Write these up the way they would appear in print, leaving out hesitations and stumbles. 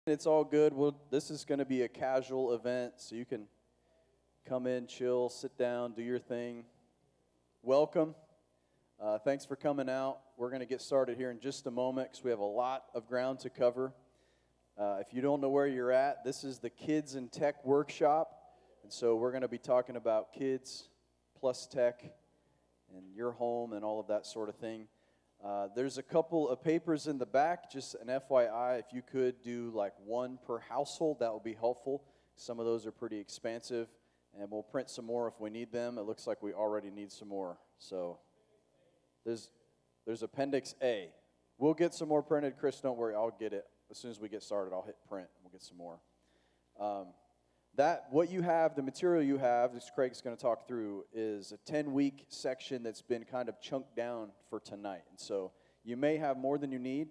It's all good. This is going to be a casual event, so you can come in, chill, sit down, do your thing. Welcome. Thanks for coming out. We're going to get started here in just a moment because we have a lot of ground to cover. If you don't know where you're at, this is the Kids and Tech Workshop. And so we're going to be talking about kids plus tech and your home and all of that sort of thing. There's a couple of papers in the back, just an FYI, if you could do like one per household, that would be helpful. Some of those are pretty expansive, and we'll print some more if we need them. It looks like we already need some more. So there's Appendix A. We'll get some more printed. Chris, don't worry, I'll get it. As soon as we get started, I'll hit print, and we'll get some more. What you have, the material you have, as Craig's going to talk through, is a 10-week section that's been kind of chunked down for tonight. And so you may have more than you need,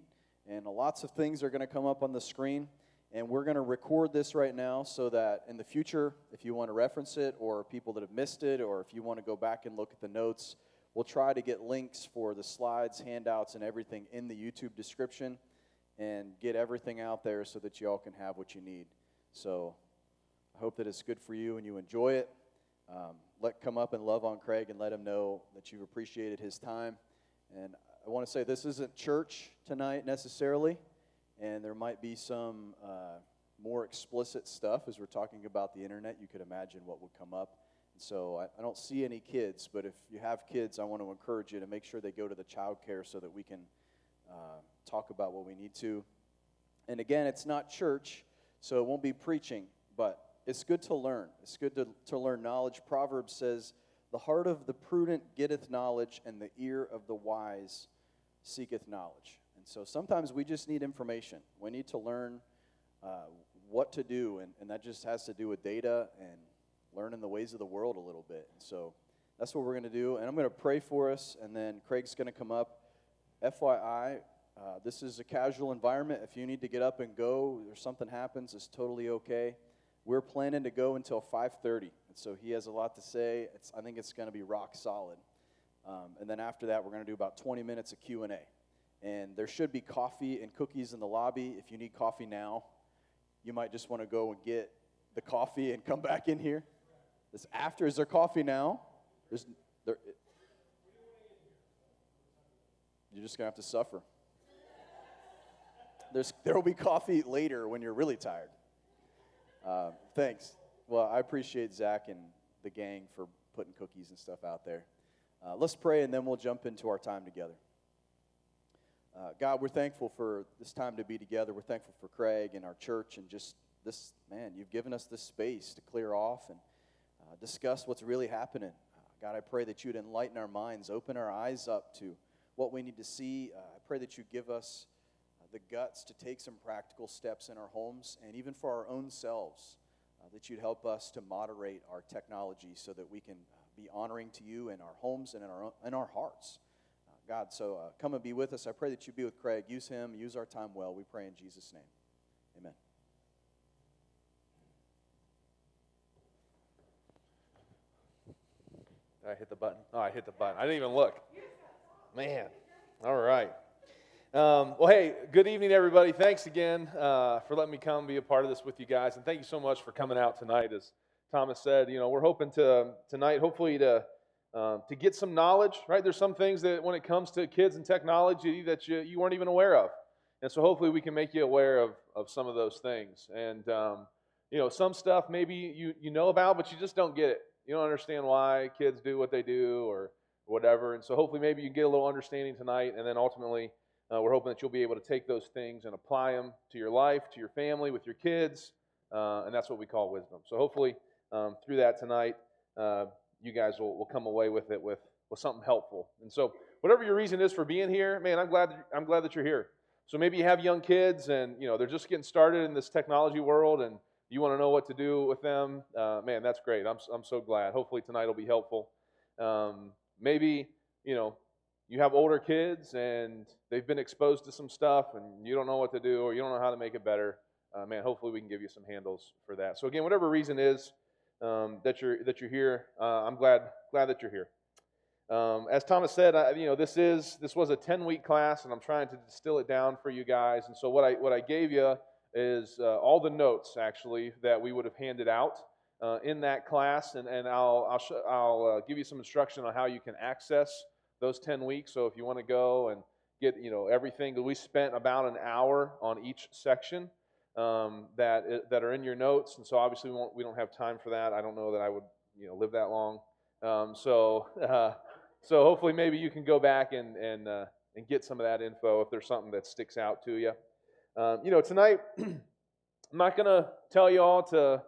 and lots of things are going to come up on the screen. And we're going to record this right now so that in the future, if you want to reference it, or people that have missed it, or if you want to go back and look at the notes, we'll try to get links for the slides, handouts, and everything in the YouTube description and get everything out there so that you all can have what you need. So I hope that it's good for you and you enjoy it. Come up and love on Craig and let him know that you've appreciated his time. And I want to say this isn't church tonight necessarily, and there might be some more explicit stuff as we're talking about the internet. You could imagine what would come up. And so I don't see any kids, but if you have kids, I want to encourage you to make sure they go to the child care so that we can talk about what we need to. And again, it's not church, so it won't be preaching, but it's good to learn. It's good to learn knowledge. Proverbs says, "The heart of the prudent getteth knowledge, and the ear of the wise seeketh knowledge." And so sometimes we just need information. We need to learn what to do, and that just has to do with data and learning the ways of the world a little bit. And so that's what we're going to do. And I'm going to pray for us, and then Craig's going to come up. FYI, this is a casual environment. If you need to get up and go or something happens, it's totally okay. We're planning to go until 5:30, and so he has a lot to say. I think it's going to be rock solid. And then after that, we're going to do about 20 minutes of Q&A. And there should be coffee and cookies in the lobby. If you need coffee now, you might just want to go and get the coffee and come back in here. Is there coffee now? You're just going to have to suffer. There will be coffee later when you're really tired. Thanks. Well, I appreciate Zach and the gang for putting cookies and stuff out there. Let's pray, and then we'll jump into our time together. God, we're thankful for this time to be together. We're thankful for Craig and our church and just this, man, you've given us this space to clear off and discuss what's really happening. God, I pray that you'd enlighten our minds, open our eyes up to what we need to see. I pray that you give us the guts to take some practical steps in our homes and even for our own selves, that you'd help us to moderate our technology so that we can be honoring to you in our homes and in our hearts. God, so come and be with us. I pray that you be with Craig. Use him. Use our time well. We pray in Jesus' name. Amen. Did I hit the button? Oh, I hit the button. I didn't even look. Man. All right. Well, hey, good evening, everybody. Thanks again for letting me come be a part of this with you guys. And thank you so much for coming out tonight. As Thomas said, we're hoping tonight, hopefully, to get some knowledge, right? There's some things that when it comes to kids and technology that you weren't even aware of. And so hopefully we can make you aware of some of those things. And, some stuff maybe you know about, but you just don't get it. You don't understand why kids do what they do or whatever. And so hopefully maybe you get a little understanding tonight, and then ultimately we're hoping that you'll be able to take those things and apply them to your life, to your family, with your kids, and that's what we call wisdom. So hopefully through that tonight, you guys will come away with it with something helpful. And so whatever your reason is for being here, man, I'm glad that you're here. So maybe you have young kids and they're just getting started in this technology world, and you want to know what to do with them. Man, that's great. I'm so glad. Hopefully tonight will be helpful. Maybe you have older kids and they've been exposed to some stuff and you don't know what to do or you don't know how to make it better. Man, hopefully we can give you some handles for that. So again, whatever reason is that you're here, I'm glad that you're here. As Thomas said, this was a 10-week class, and I'm trying to distill it down for you guys. And so what I gave you is all the notes actually that we would have handed out in that class, and I'll give you some instruction on how you can access those 10 weeks. So if you want to go and get everything, we spent about an hour on each section that are in your notes, and so obviously we don't have time for that. I don't know that I would live that long. So hopefully maybe you can go back and get some of that info if there's something that sticks out to you. Tonight I'm not going to tell you all to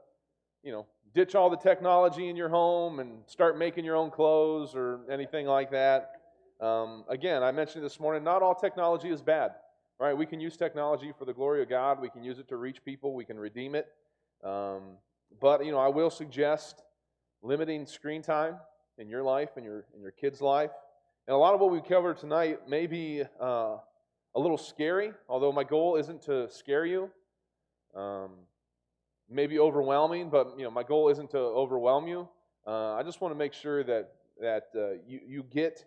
ditch all the technology in your home and start making your own clothes or anything like that. Again, I mentioned this morning, not all technology is bad. Right? We can use technology for the glory of God. We can use it to reach people. We can redeem it. But I will suggest limiting screen time in your life and your kids' life. And a lot of what we cover tonight may be a little scary, although my goal isn't to scare you. Maybe overwhelming, but my goal isn't to overwhelm you. I just want to make sure that you get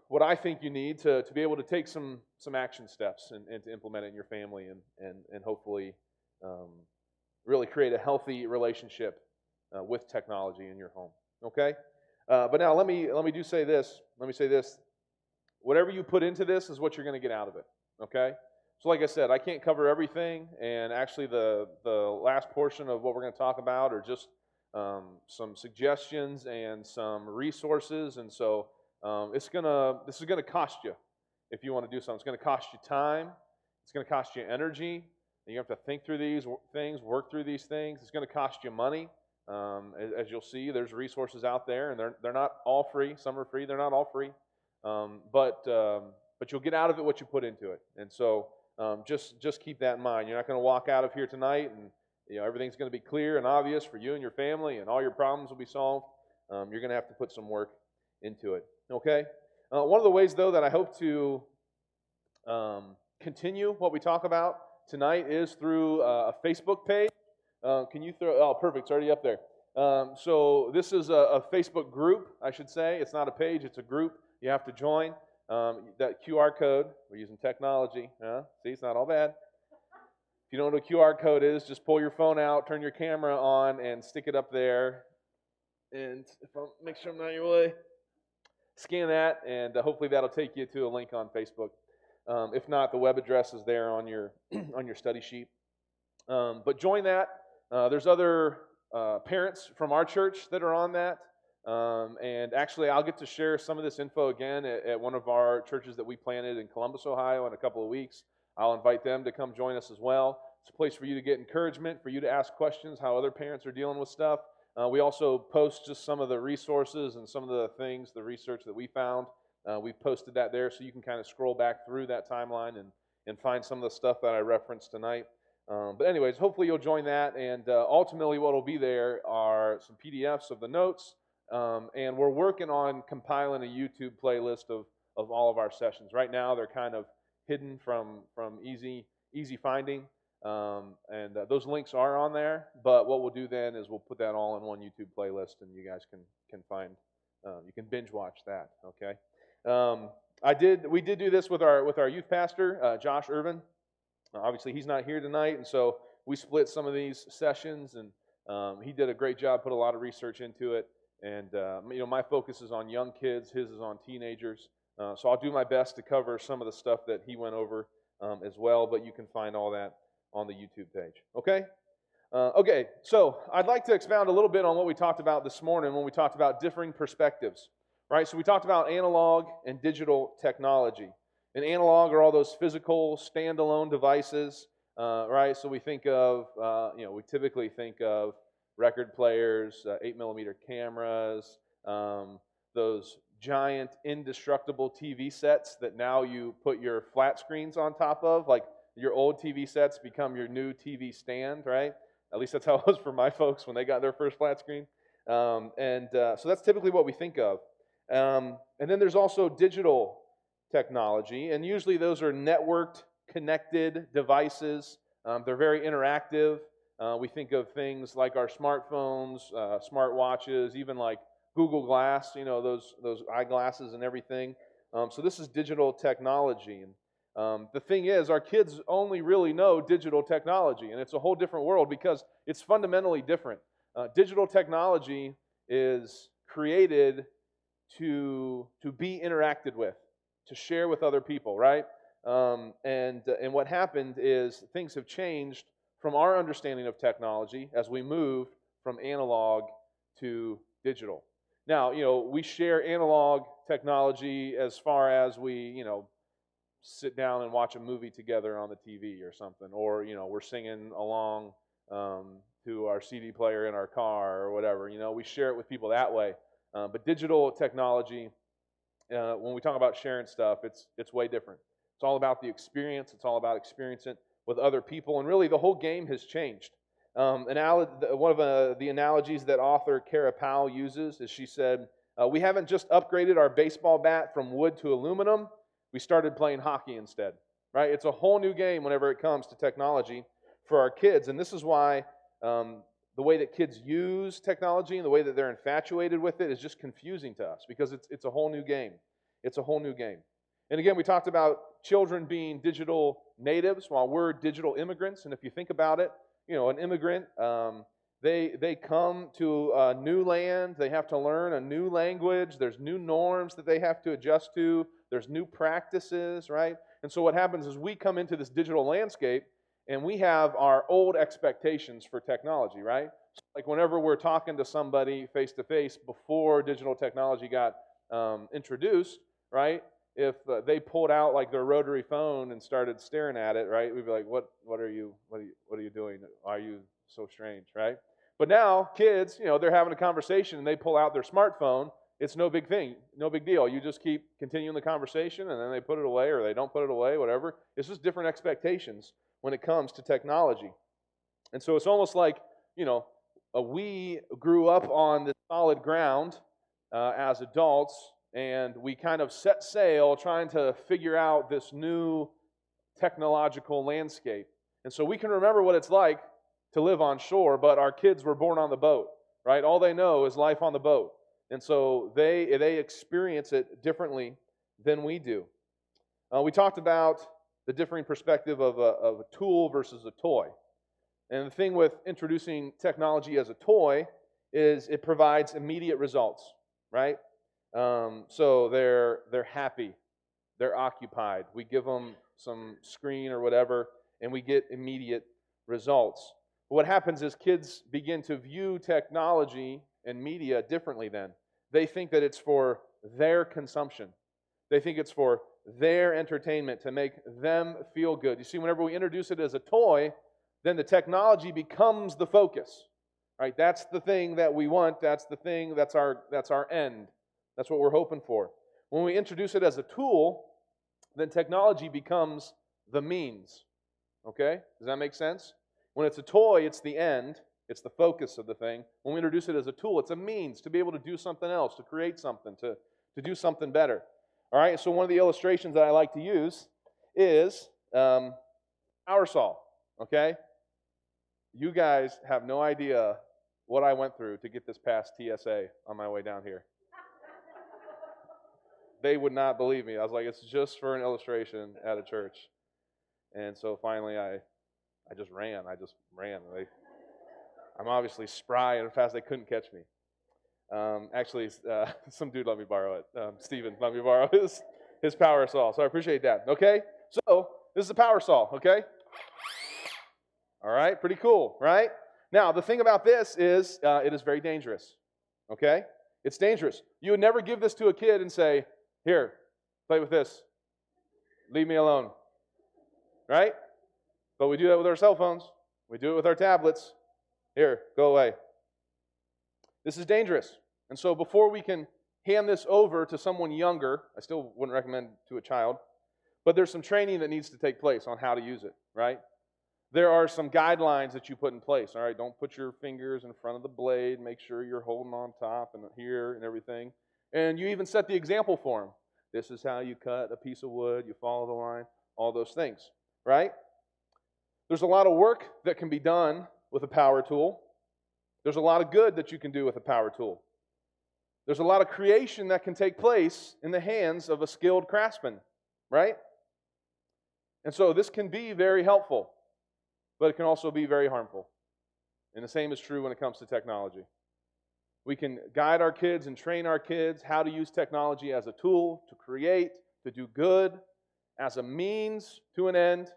what I think you need to be able to take some action steps and to implement it in your family and hopefully really create a healthy relationship with technology in your home. Okay? But now let me say this. Let me say this. Whatever you put into this is what you're going to get out of it. Okay? So like I said, I can't cover everything, and actually the last portion of what we're going to talk about are just some suggestions and some resources, and so this is gonna cost you if you want to do something. It's going to cost you time. It's going to cost you energy. You have to think through these things, work through these things. It's going to cost you money. As you'll see, there's resources out there, and they're not all free. Some are free. They're not all free. But you'll get out of it what you put into it. And so just keep that in mind. You're not going to walk out of here tonight and everything's going to be clear and obvious for you and your family, and all your problems will be solved. You're going to have to put some work into it. Okay? One of the ways, though, that I hope to continue what we talk about tonight is through a Facebook page. Can you throw? Oh, perfect. It's already up there. So this is a Facebook group, I should say. It's not a page. It's a group. You have to join. That QR code. We're using technology. See, it's not all bad. If you don't know what a QR code is, just pull your phone out, turn your camera on, and stick it up there. And if I make sure I'm not in your way, scan that, and hopefully that'll take you to a link on Facebook. If not, the web address is there on your on your study sheet. But join that. There's other parents from our church that are on that. And actually, I'll get to share some of this info again at one of our churches that we planted in Columbus, Ohio in a couple of weeks. I'll invite them to come join us as well. It's a place for you to get encouragement, for you to ask questions, how other parents are dealing with stuff. We also post just some of the resources and some of the things, the research that we found. We've posted that there so you can kind of scroll back through that timeline and find some of the stuff that I referenced tonight. But anyways, hopefully you'll join that, and ultimately what will be there are some PDFs of the notes, and we're working on compiling a YouTube playlist of all of our sessions. Right now they're kind of hidden from easy finding, and those links are on there, but what we'll do then is we'll put that all in one YouTube playlist, and you guys can find, you can binge watch that, okay? We did do this with our youth pastor, Josh Irvin. Obviously, he's not here tonight, and so we split some of these sessions, and he did a great job, put a lot of research into it. And my focus is on young kids, his is on teenagers. So I'll do my best to cover some of the stuff that he went over as well, but you can find all that on the YouTube page. Okay? Okay, so I'd like to expound a little bit on what we talked about this morning when we talked about differing perspectives. Right? So we talked about analog and digital technology. And analog are all those physical, standalone devices, right? So we think of, we typically think of record players, 8mm cameras, those giant indestructible TV sets that now you put your flat screens on top of, like your old TV sets become your new TV stand, right? At least that's how it was for my folks when they got their first flat screen. So that's typically what we think of. And then there's also digital technology, and usually those are networked, connected devices. They're very interactive. We think of things like our smartphones, smart watches, even like Google Glass, those eyeglasses and everything. So this is digital technology. And The thing is, our kids only really know digital technology, and it's a whole different world because it's fundamentally different. Digital technology is created to be interacted with, to share with other people, right? And what happened is things have changed from our understanding of technology as we moved from analog to digital. Now, we share analog technology as far as we, sit down and watch a movie together on the TV or something, or we're singing along to our CD player in our car or whatever. We share it with people that way. But digital technology, when we talk about sharing stuff, it's way different. It's all about the experience. It's all about experiencing it with other people, and really the whole game has changed. One of the analogies that author Kara Powell uses is she said, "We haven't just upgraded our baseball bat from wood to aluminum. We started playing hockey instead." Right? It's a whole new game whenever it comes to technology for our kids, and this is why the way that kids use technology and the way that they're infatuated with it is just confusing to us because it's a whole new game. It's a whole new game. And again, we talked about children being digital natives while we're digital immigrants. And if you think about it, an immigrant, they come to a new land. They have to learn a new language. There's new norms that they have to adjust to. There's new practices, right? And so what happens is we come into this digital landscape and we have our old expectations for technology, right? So like whenever we're talking to somebody face to face before digital technology got introduced, right? If they pulled out like their rotary phone and started staring at it, right? We'd be like, what are you doing? Why are you so strange, right? But now kids, they're having a conversation and they pull out their smartphone. It's no big thing, no big deal. You just keep continuing the conversation and then they put it away or they don't put it away, whatever. It's just different expectations when it comes to technology. And so it's almost like, we grew up on this solid ground as adults, and we kind of set sail trying to figure out this new technological landscape. And so we can remember what it's like to live on shore, but our kids were born on the boat, right? All they know is life on the boat. And so they experience it differently than we do. We talked about the differing perspective of a tool versus a toy. And the thing with introducing technology as a toy is it provides immediate results, right? So they're happy, they're occupied. We give them some screen or whatever, and we get immediate results. But what happens is kids begin to view technology and media differently then. They think that it's for their consumption. They think it's for their entertainment to make them feel good. You see, whenever we introduce it as a toy, then the technology becomes the focus. Right? That's the thing that we want. That's the thing, that's our end. That's what we're hoping for. When we introduce it as a tool, then technology becomes the means. Okay? Does that make sense? When it's a toy, it's the end. It's the focus of the thing. When we introduce it as a tool, it's a means to be able to do something else, to create something, to do something better. All right? So one of the illustrations that I like to use is power saw. Okay? You guys have no idea what I went through to get this past TSA on my way down here. They would not believe me. I was like, it's just for an illustration at a church. And so finally I just ran. I'm obviously spry and fast. They couldn't catch me. Actually, some dude let me borrow it. Steven let me borrow his power saw. So I appreciate that. Okay? So this is a power saw, okay? All right, pretty cool, right? Now, the thing about this is it is very dangerous, okay? It's dangerous. You would never give this to a kid and say, here, play with this. Leave me alone, right? But we do that with our cell phones. We do it with our tablets. Here, go away. This is dangerous. And so before we can hand this over to someone younger, I still wouldn't recommend to a child, but there's some training that needs to take place on how to use it, right? There are some guidelines that you put in place, all right? Don't put your fingers in front of the blade. Make sure you're holding on top and here and everything. And you even set the example for them. This is how you cut a piece of wood. You follow the line, all those things, right? There's a lot of work that can be done with a power tool. There's a lot of good that you can do with a power tool. There's a lot of creation that can take place in the hands of a skilled craftsman, right? And so this can be very helpful, but it can also be very harmful. And the same is true when it comes to technology. We can guide our kids and train our kids how to use technology as a tool to create, to do good, as a means to an end,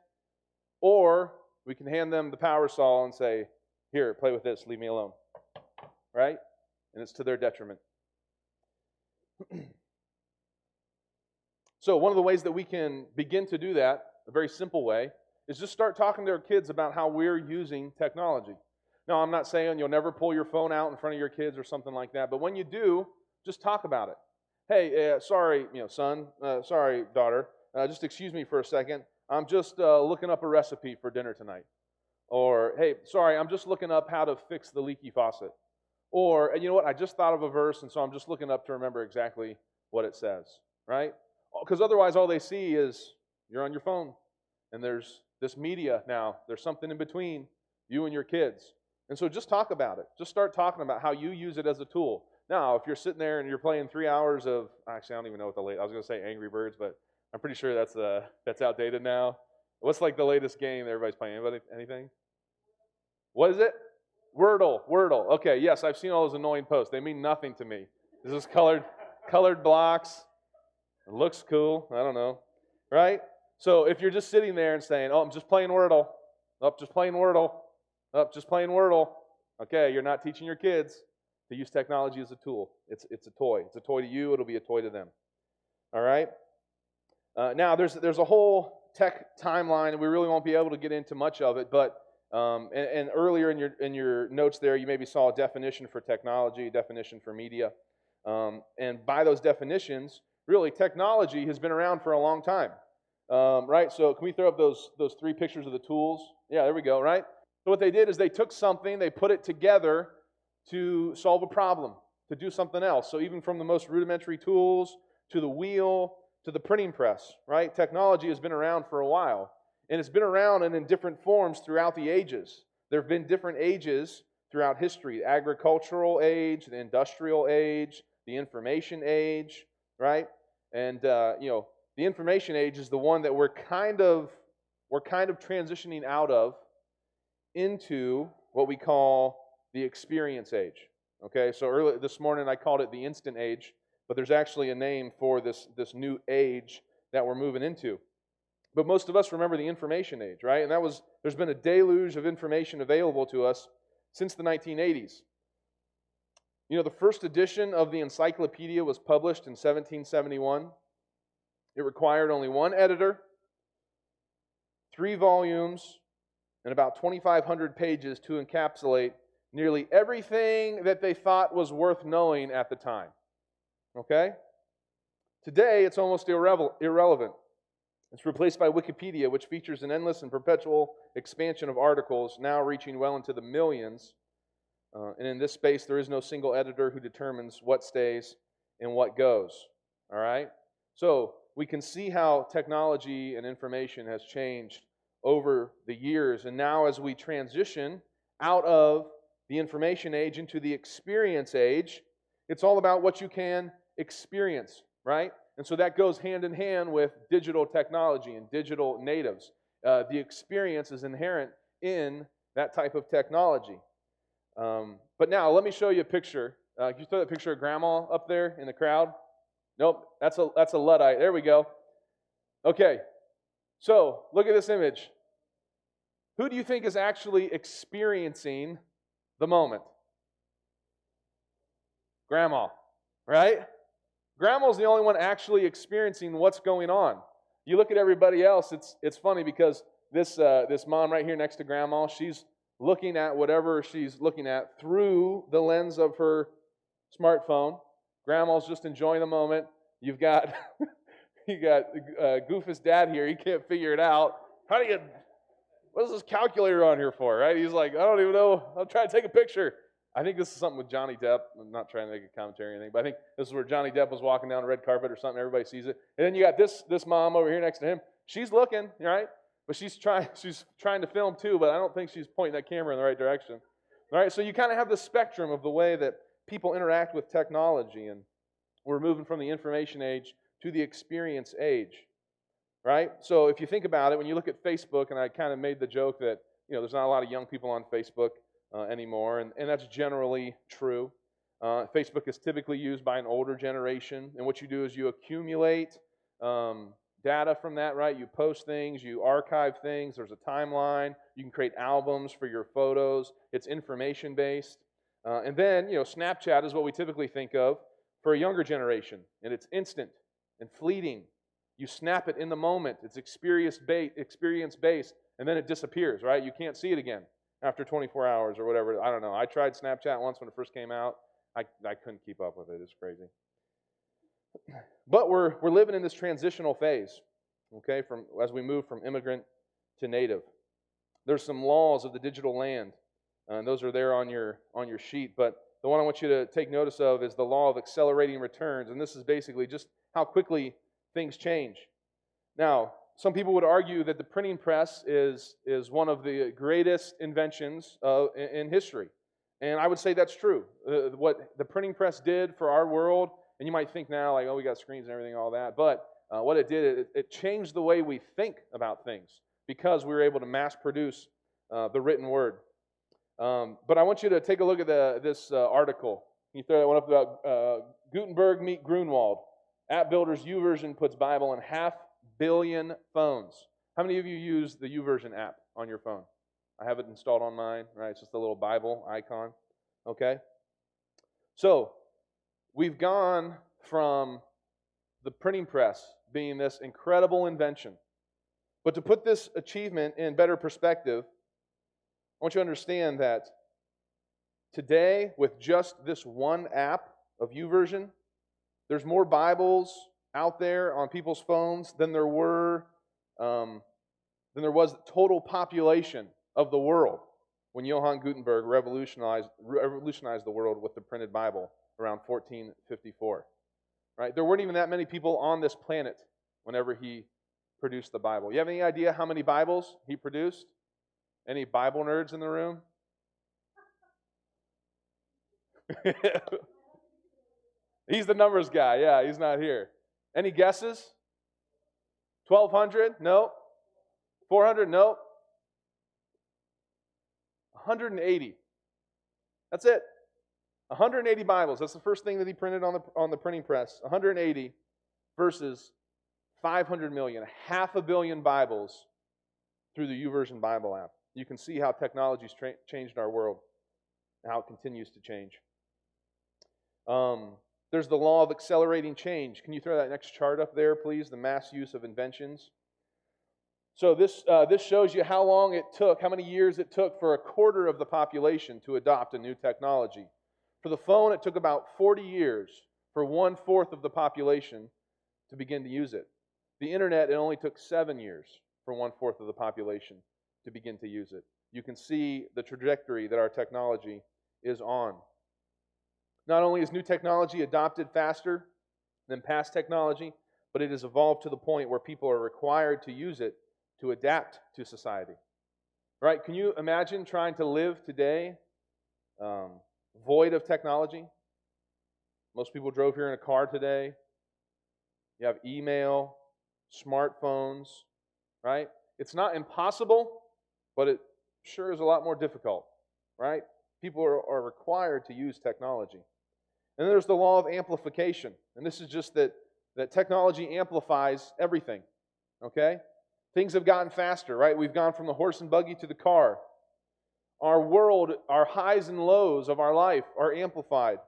or we can hand them the power saw and say, here, play with this, leave me alone. Right? And it's to their detriment. So one of the ways that we can begin to do that, a very simple way, is just start talking to our kids about how we're using technology. Now, I'm not saying you'll never pull your phone out in front of your kids or something like that, but when you do, just talk about it. Hey, sorry, son, sorry, daughter, just excuse me for a second. I'm just looking up a recipe for dinner tonight. Or, hey, sorry, I'm just looking up how to fix the leaky faucet. Or, you know what, I just thought of a verse, and so I'm just looking up to remember exactly what it says, right? Because otherwise all they see is you're on your phone, and there's this media now. There's something in between you and your kids. And so just talk about it. Just start talking about how you use it as a tool. Now, if you're sitting there and you're playing 3 hours of, actually, I don't even know what I was going to say Angry Birds, but I'm pretty sure that's outdated now. What's like the latest game that everybody's playing? Anybody? Anything? What is it? Wordle. Okay, yes, I've seen all those annoying posts. They mean nothing to me. This is colored blocks. It looks cool. I don't know. Right? So if you're just sitting there and saying, oh, I'm just playing Wordle. Oh, just playing Wordle. Oh, just playing Wordle. Okay, you're not teaching your kids to use technology as a tool. It's a toy. It's a toy to you. It'll be a toy to them. All right? Now, there's a whole tech timeline, and we really won't be able to get into much of it, but and earlier in your notes there, you maybe saw a definition for technology, a definition for media. And by those definitions, really, technology has been around for a long time. Right? So can we throw up those 3 pictures of the tools? Yeah, there we go, right? So what they did is they took something, they put it together to solve a problem, to do something else. So even from the most rudimentary tools to the wheel to the printing press, right? Technology has been around for a while. And it's been around and in different forms throughout the ages. There have been different ages throughout history. The agricultural age, the industrial age, the information age, right? And the information age is the one that we're kind of transitioning out of into what we call the experience age. Okay, so earlier this morning I called it the instant age, but there's actually a name for this new age that we're moving into. But most of us remember the information age, right? And there's been a deluge of information available to us since the 1980s. The first edition of the encyclopedia was published in 1771. It required only one editor, 3 volumes, and about 2,500 pages to encapsulate nearly everything that they thought was worth knowing at the time. Okay? Today, it's almost irrelevant. It's replaced by Wikipedia, which features an endless and perpetual expansion of articles, now reaching well into the millions. And in this space, there is no single editor who determines what stays and what goes. All right? So we can see how technology and information has changed over the years. And now as we transition out of the information age into the experience age, it's all about what you can experience, right? And so that goes hand in hand with digital technology and digital natives. The experience is inherent in that type of technology. But now, let me show you a picture. Can you throw that picture of Grandma up there in the crowd? Nope, that's a Luddite. There we go. Okay, so look at this image. Who do you think is actually experiencing the moment? Grandma, right? Grandma's the only one actually experiencing what's going on. You look at everybody else, it's funny because this mom right here next to Grandma, she's looking at whatever she's looking at through the lens of her smartphone. Grandma's just enjoying the moment. You've got Goofus dad here. He can't figure it out. What is this calculator on here for, right? He's like, I don't even know. I'll try to take a picture. I think this is something with Johnny Depp. I'm not trying to make a commentary or anything, but I think this is where Johnny Depp was walking down the red carpet or something. Everybody sees it. And then you got this mom over here next to him. She's looking, right? But she's trying to film too, but I don't think she's pointing that camera in the right direction. All right, so you kind of have the spectrum of the way that people interact with technology, and we're moving from the information age to the experience age. right? So if you think about it, when you look at Facebook, and I kind of made the joke that, there's not a lot of young people on Facebook anymore, and that's generally true. Facebook is typically used by an older generation, and what you do is you accumulate data from that, right? You post things, you archive things, there's a timeline, you can create albums for your photos, it's information based. And then, Snapchat is what we typically think of for a younger generation, and it's instant and fleeting. You snap it in the moment, it's experience based, and then it disappears, right? You can't see it again after 24 hours or whatever. I don't know. I tried Snapchat once when it first came out. I couldn't keep up with it. It's crazy. But we're living in this transitional phase, okay, as we move from immigrant to native. There's some laws of the digital land, and those are there on your sheet. But the one I want you to take notice of is the law of accelerating returns, and this is basically just how quickly things change. Now, some people would argue that the printing press is one of the greatest inventions in history, and I would say that's true. What the printing press did for our world. And you might think now, like, oh, we got screens and everything, all that. But what it did, it changed the way we think about things because we were able to mass produce the written word. But I want you to take a look at this article. Can you throw that one up about Gutenberg meet Grunwald? App Builder's YouVersion puts Bible in 500 million phones. How many of you use the YouVersion app on your phone? I have it installed on mine, right? It's just a little Bible icon, okay? So, we've gone from the printing press being this incredible invention. But to put this achievement in better perspective, I want you to understand that today, with just this one app of YouVersion, there's more Bibles out there on people's phones than there was the total population of the world when Johann Gutenberg revolutionized the world with the printed Bible around 1454, right? There weren't even that many people on this planet whenever he produced the Bible. You have any idea how many Bibles he produced? Any Bible nerds in the room? He's the numbers guy. Yeah, he's not here. Any guesses? 1,200? No. 400? No. 180. That's it. 180 Bibles. That's the first thing that he printed on the printing press. 180 versus 500 million, 500 million Bibles through the YouVersion Bible app. You can see how technology's changed our world and how it continues to change. There's the law of accelerating change. Can you throw that next chart up there, please? The mass use of inventions. So this shows you how long it took, how many years it took for a quarter of the population to adopt a new technology. For the phone, it took about 40 years for 1/4 of the population to begin to use it. The internet, it only took 7 years for 1/4 of the population to begin to use it. You can see the trajectory that our technology is on. Not only is new technology adopted faster than past technology, but it has evolved to the point where people are required to use it to adapt to society. Right? Can you imagine trying to live today void of technology? Most people drove here in a car today. You have email, smartphones, right? It's not impossible, but it sure is a lot more difficult, right? People are required to use technology. And then there's the law of amplification. And this is just that technology amplifies everything, okay? Things have gotten faster, right? We've gone from the horse and buggy to the car. Our world, our highs and lows of our life are amplified.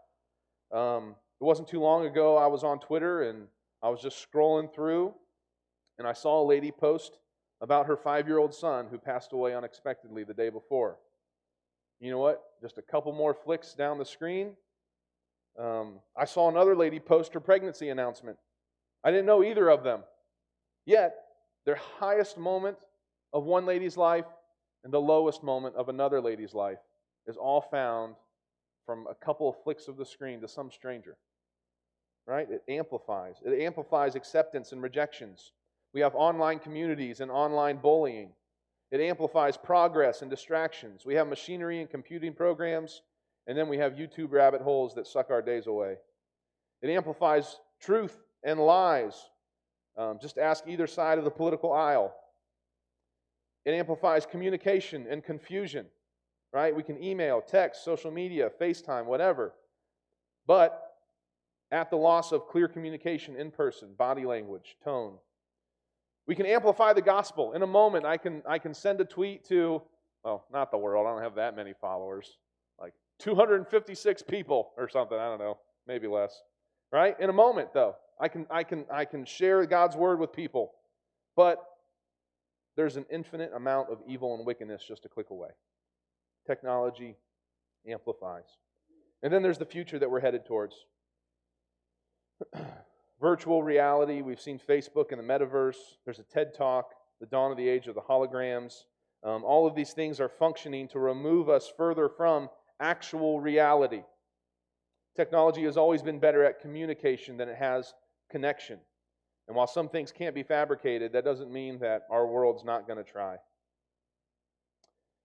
It wasn't too long ago, I was on Twitter and I was just scrolling through and I saw a lady post about her 5-year-old son who passed away unexpectedly the day before. You know what? Just a couple more flicks down the screen. I saw another lady post her pregnancy announcement. I didn't know either of them. Yet, their highest moment of one lady's life and the lowest moment of another lady's life is all found from a couple of flicks of the screen to some stranger. Right? It amplifies. It amplifies acceptance and rejections. We have online communities and online bullying. It amplifies progress and distractions. We have machinery and computing programs, and then we have YouTube rabbit holes that suck our days away. It amplifies truth and lies. Just ask either side of the political aisle. It amplifies communication and confusion, right? We can email, text, social media, FaceTime, whatever. But at the loss of clear communication in person, body language, tone. We can amplify the gospel. In a moment, I can send a tweet to, well, not the world. I don't have that many followers. Like 256 people or something. I don't know. Maybe less. Right? In a moment, though, I can share God's word with people. But there's an infinite amount of evil and wickedness just a click away. Technology amplifies. And then there's the future that we're headed towards. Virtual reality. We've seen Facebook and the metaverse. There's a TED Talk, the dawn of the age of the holograms. All of these things are functioning to remove us further from actual reality. Technology has always been better at communication than it has connection. And while some things can't be fabricated, that doesn't mean that our world's not going to try.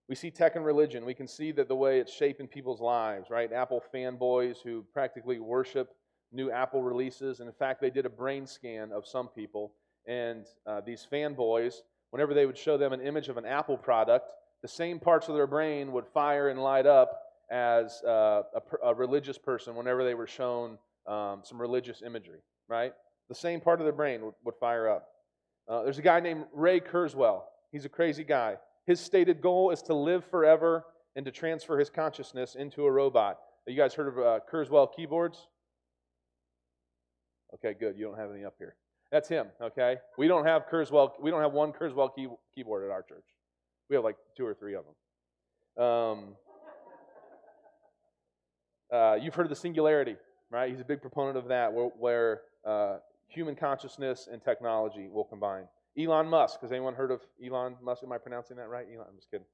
We see tech and religion. We can see that the way it's shaping people's lives, right? Apple fanboys who practically worship new Apple releases. And in fact, they did a brain scan of some people. And these fanboys, whenever they would show them an image of an Apple product, the same parts of their brain would fire and light up as a religious person whenever they were shown some religious imagery, right? The same part of their brain would fire up. There's a guy named Ray Kurzweil. He's a crazy guy. His stated goal is to live forever and to transfer his consciousness into a robot. You guys heard of Kurzweil keyboards? Okay, good. You don't have any up here. That's him, okay? We don't have one Kurzweil keyboard at our church. We have like 2 or 3 of them. You've heard of the singularity, right? He's a big proponent of that, where human consciousness and technology will combine. Elon Musk. Has anyone heard of Elon Musk? Am I pronouncing that right? Elon, I'm just kidding.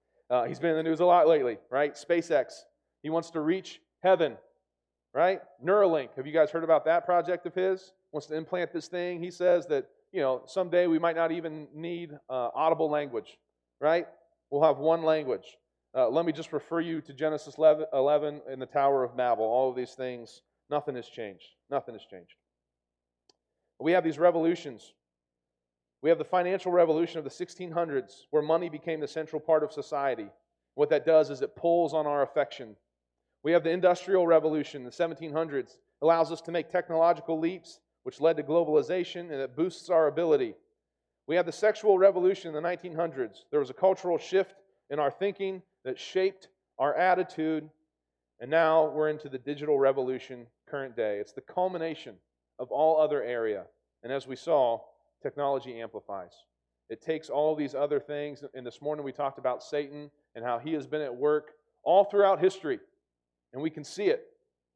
He's been in the news a lot lately, right? SpaceX. He wants to reach heaven, right? Neuralink. Have you guys heard about that project of his? Wants to implant this thing. He says that, someday we might not even need audible language, right? We'll have one language. Let me just refer you to Genesis 11 and the Tower of Babel. All of these things, nothing has changed. Nothing has changed. We have these revolutions. We have the financial revolution of the 1600s, where money became the central part of society. What that does is it pulls on our affection. We have the industrial revolution in the 1700s, allows us to make technological leaps, which led to globalization, and it boosts our ability. We have the sexual revolution in the 1900s. There was a cultural shift in our thinking that shaped our attitude, and now we're into the digital revolution, current day. It's the culmination of all other area. And as we saw, technology amplifies. It takes all these other things, and this morning we talked about Satan and how he has been at work all throughout history, and we can see it.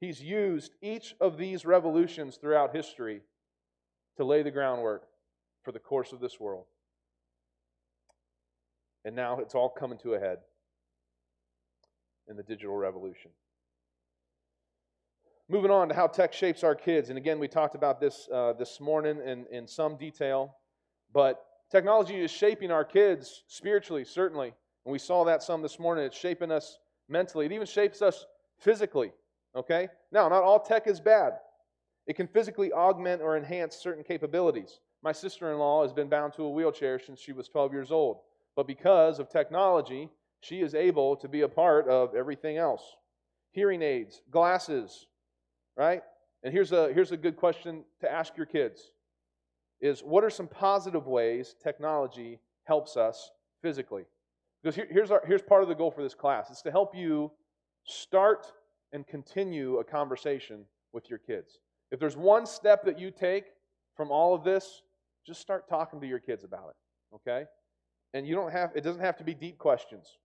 He's used each of these revolutions throughout history to lay the groundwork for the course of this world. And now it's all coming to a head in the digital revolution. Moving on to how tech shapes our kids. And again, we talked about this this morning in some detail. But technology is shaping our kids spiritually, certainly. And we saw that some this morning. It's shaping us mentally. It even shapes us physically. Okay? Now, not all tech is bad. It can physically augment or enhance certain capabilities. My sister-in-law has been bound to a wheelchair since she was 12 years old. But because of technology, she is able to be a part of everything else. Hearing aids, glasses, right? And here's a good question to ask your kids, is what are some positive ways technology helps us physically? Because here's part of the goal for this class. It's to help you start and continue a conversation with your kids. If there's one step that you take from all of this, just start talking to your kids about it, okay? And it doesn't have to be deep questions.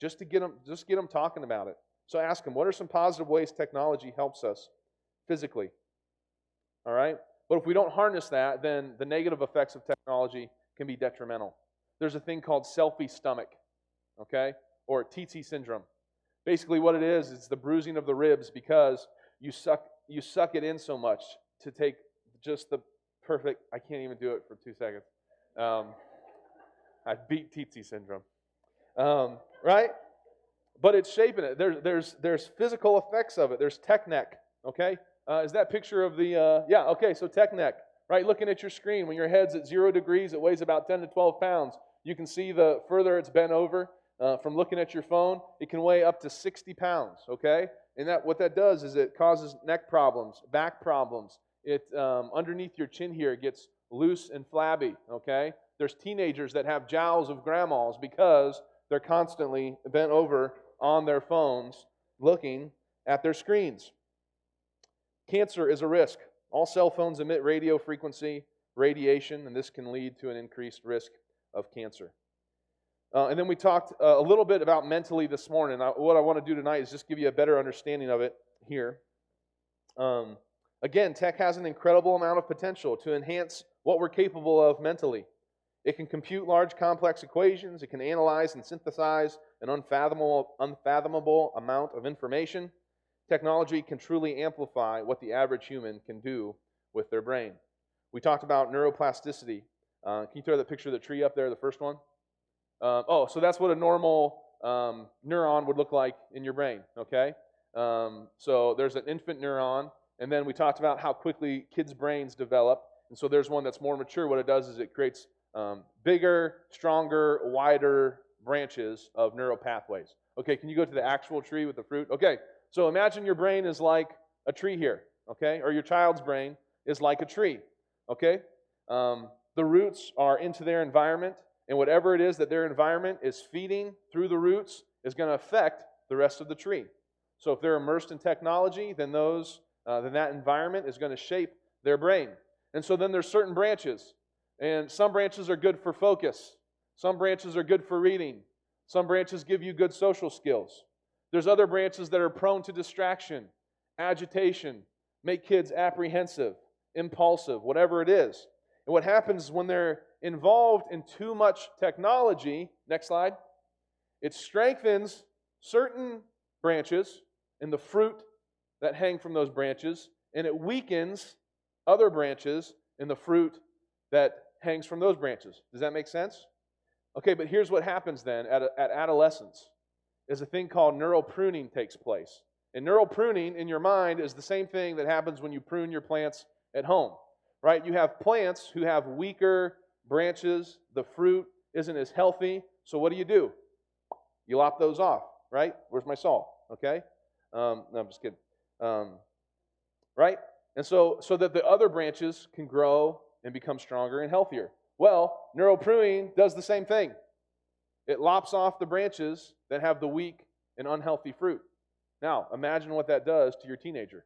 Just get them talking about it. So ask them, what are some positive ways technology helps us physically? All right? But if we don't harness that, then the negative effects of technology can be detrimental. There's a thing called selfie stomach, okay? Or TT syndrome. Basically what it is, it's the bruising of the ribs because you suck it in so much to take just the perfect, I can't even do it for 2 seconds. I beat TT syndrome. Right? But it's shaping it. There's physical effects of it. There's tech neck, okay? Is that picture of the, so tech neck. right? Looking at your screen, when your head's at 0 degrees, it weighs about 10 to 12 pounds. You can see the further it's bent over from looking at your phone, it can weigh up to 60 pounds, okay? And what that does is it causes neck problems, back problems. It underneath your chin here, it gets loose and flabby, okay? There's teenagers that have jowls of grandmas because they're constantly bent over on their phones looking at their screens. Cancer is a risk. All cell phones emit radio frequency radiation, and this can lead to an increased risk of cancer. And then we talked a little bit about mentally this morning. What I want to do tonight is just give you a better understanding of it here. Again, tech has an incredible amount of potential to enhance what we're capable of mentally. It can compute large, complex equations. It can analyze and synthesize an unfathomable amount of information. Technology can truly amplify what the average human can do with their brain. We talked about neuroplasticity. Can you throw the picture of the tree up there, the first one? So that's what a normal neuron would look like in your brain, okay? So there's an infant neuron, and then we talked about how quickly kids' brains develop. And so there's one that's more mature. What it does is it creates bigger, stronger, wider branches of neural pathways. Okay, can you go to the actual tree with the fruit? Okay, so imagine your brain is like a tree here, okay? Or your child's brain is like a tree, okay? The roots are into their environment, and whatever it is that their environment is feeding through the roots is going to affect the rest of the tree. So if they're immersed in technology, then that environment is going to shape their brain. And so then there's certain branches, and some branches are good for focus. Some branches are good for reading. Some branches give you good social skills. There's other branches that are prone to distraction, agitation, make kids apprehensive, impulsive, whatever it is. And what happens when they're involved in too much technology, next slide, it strengthens certain branches and the fruit that hang from those branches, and it weakens other branches and the fruit that hangs from those branches. Does that make sense? Okay, but here's what happens then at adolescence, is a thing called neural pruning takes place. And neural pruning in your mind is the same thing that happens when you prune your plants at home, right? You have plants who have weaker branches, the fruit isn't as healthy, so what do? You lop those off, right? Where's my salt? Okay? No, I'm just kidding. Right? And so that the other branches can grow and become stronger and healthier. Well, neural pruning does the same thing. It lops off the branches that have the weak and unhealthy fruit. Now, imagine what that does to your teenager.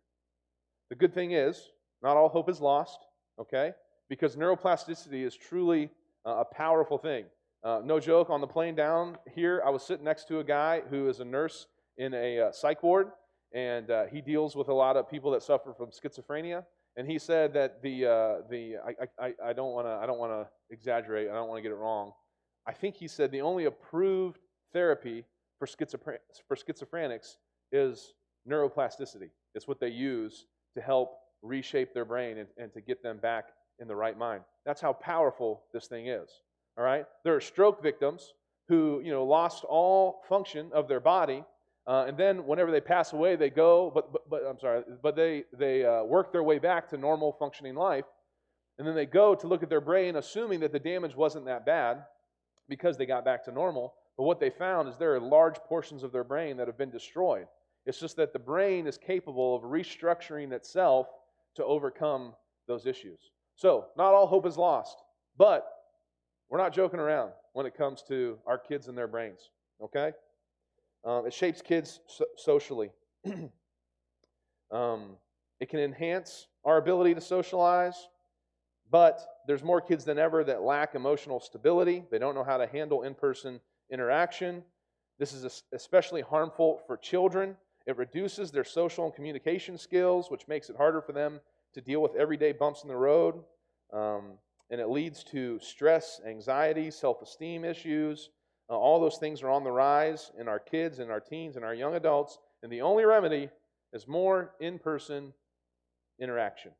The good thing is, not all hope is lost, okay? Because neuroplasticity is truly a powerful thing. No joke, on the plane down here, I was sitting next to a guy who is a nurse in a psych ward, and he deals with a lot of people that suffer from schizophrenia. And he said that I don't want to exaggerate, I don't want to get it wrong. I think he said the only approved therapy for schizophrenics is neuroplasticity. It's what they use to help reshape their brain and to get them back in the right mind. That's how powerful this thing is. All right? There are stroke victims who, lost all function of their body, and then whenever they pass away, they go, but they work their way back to normal functioning life, and then they go to look at their brain, assuming that the damage wasn't that bad because they got back to normal. But what they found is there are large portions of their brain that have been destroyed. It's just that the brain is capable of restructuring itself to overcome those issues. So, not all hope is lost, but we're not joking around when it comes to our kids and their brains, okay? It shapes kids socially. It can enhance our ability to socialize, but there's more kids than ever that lack emotional stability. They don't know how to handle in-person interaction. This is especially harmful for children. It reduces their social and communication skills, which makes it harder for them to deal with everyday bumps in the road. And it leads to stress, anxiety, self-esteem issues. All those things are on the rise in our kids and our teens and our young adults. And the only remedy is more in-person interaction.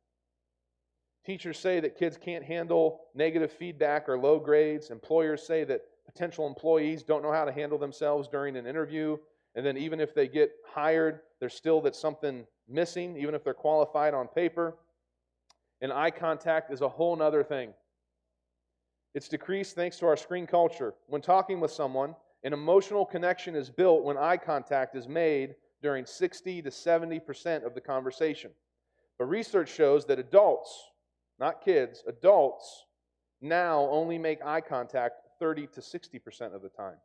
Teachers say that kids can't handle negative feedback or low grades. Employers say that potential employees don't know how to handle themselves during an interview. And then even if they get hired, there's still something missing, even if they're qualified on paper. and eye contact is a whole nother thing. It's decreased thanks to our screen culture. When talking with someone, an emotional connection is built when eye contact is made during 60 to 70% of the conversation. But research shows that adults, not kids, adults now only make eye contact 30 to 60% of the time.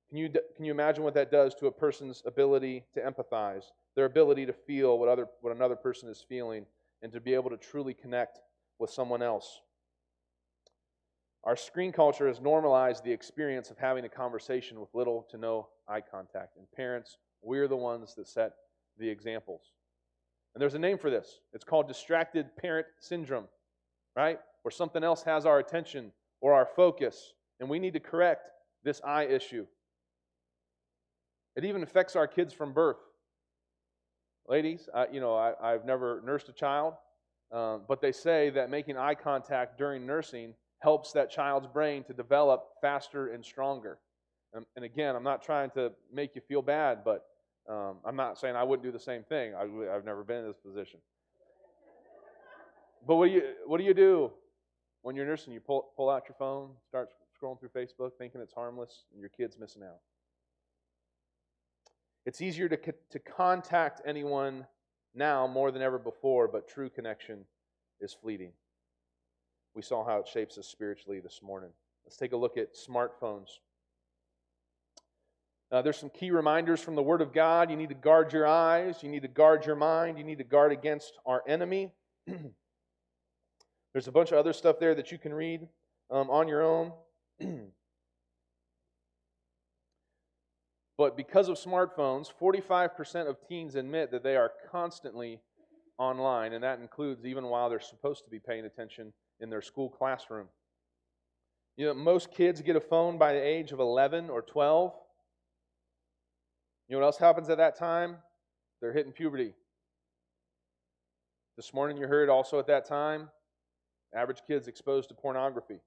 Can you imagine what that does to a person's ability to empathize, their ability to feel what another person is feeling, and to be able to truly connect with someone else? Our screen culture has normalized the experience of having a conversation with little to no eye contact. And parents, we're the ones that set the examples. And there's a name for this. It's called distracted parent syndrome, right? Where something else has our attention or our focus, and we need to correct this eye issue. It even affects our kids from birth. Ladies, I've never nursed a child, but they say that making eye contact during nursing helps that child's brain to develop faster and stronger. And again, I'm not trying to make you feel bad, but I'm not saying I wouldn't do the same thing. I've never been in this position. But what do you do when you're nursing? You pull out your phone, start scrolling through Facebook, thinking it's harmless, and your kid's missing out. It's easier to contact anyone now more than ever before, but true connection is fleeting. We saw how it shapes us spiritually this morning. Let's take a look at smartphones. There's some key reminders from the Word of God. You need to guard your eyes. You need to guard your mind. You need to guard against our enemy. There's a bunch of other stuff there that you can read on your own. But because of smartphones, 45% of teens admit that they are constantly online, and that includes even while they're supposed to be paying attention in their school classroom. You know, most kids get a phone by the age of 11 or 12. You know what else happens at that time? They're hitting puberty. This morning you heard also at that time, average kids exposed to pornography.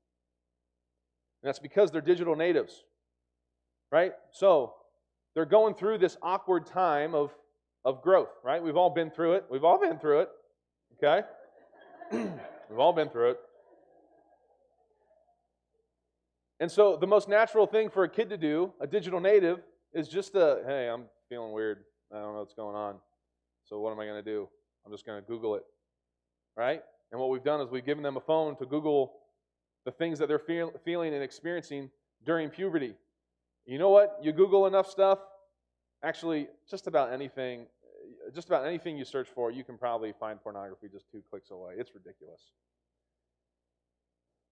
And that's because they're digital natives, right? So they're going through this awkward time of growth, right? We've all been through it. We've all been through it, okay? We've all been through it. And so the most natural thing for a kid to do, a digital native, is just hey, I'm feeling weird. I don't know what's going on. So what am I going to do? I'm just going to Google it, right? And what we've done is we've given them a phone to Google the things that they're feeling and experiencing during puberty. You know what? You Google enough stuff, actually, just about anything you search for, you can probably find pornography just 2 clicks away. It's ridiculous.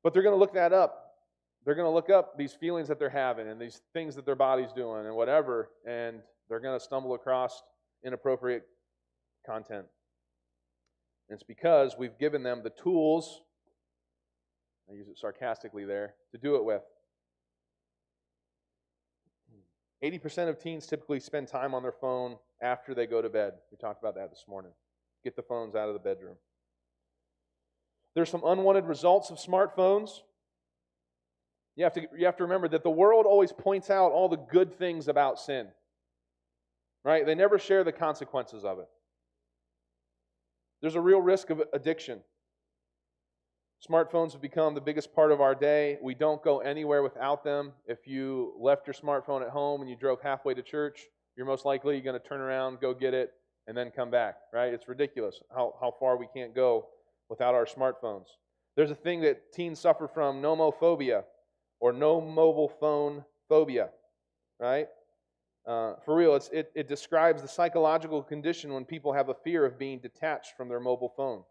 But they're going to look that up. They're going to look up these feelings that they're having and these things that their body's doing and whatever, and they're going to stumble across inappropriate content. And it's because we've given them the tools, I use it sarcastically there, to do it with. 80% of teens typically spend time on their phone after they go to bed. We talked about that this morning. Get the phones out of the bedroom. There's some unwanted results of smartphones. You have to remember that the world always points out all the good things about sin. Right? They never share the consequences of it. There's a real risk of addiction. Smartphones have become the biggest part of our day. We don't go anywhere without them. If you left your smartphone at home and you drove halfway to church, you're most likely going to turn around, go get it, and then come back. Right? It's ridiculous how far we can't go without our smartphones. There's a thing that teens suffer from, nomophobia, or no mobile phone phobia, right? For real, it describes the psychological condition when people have a fear of being detached from their mobile phone.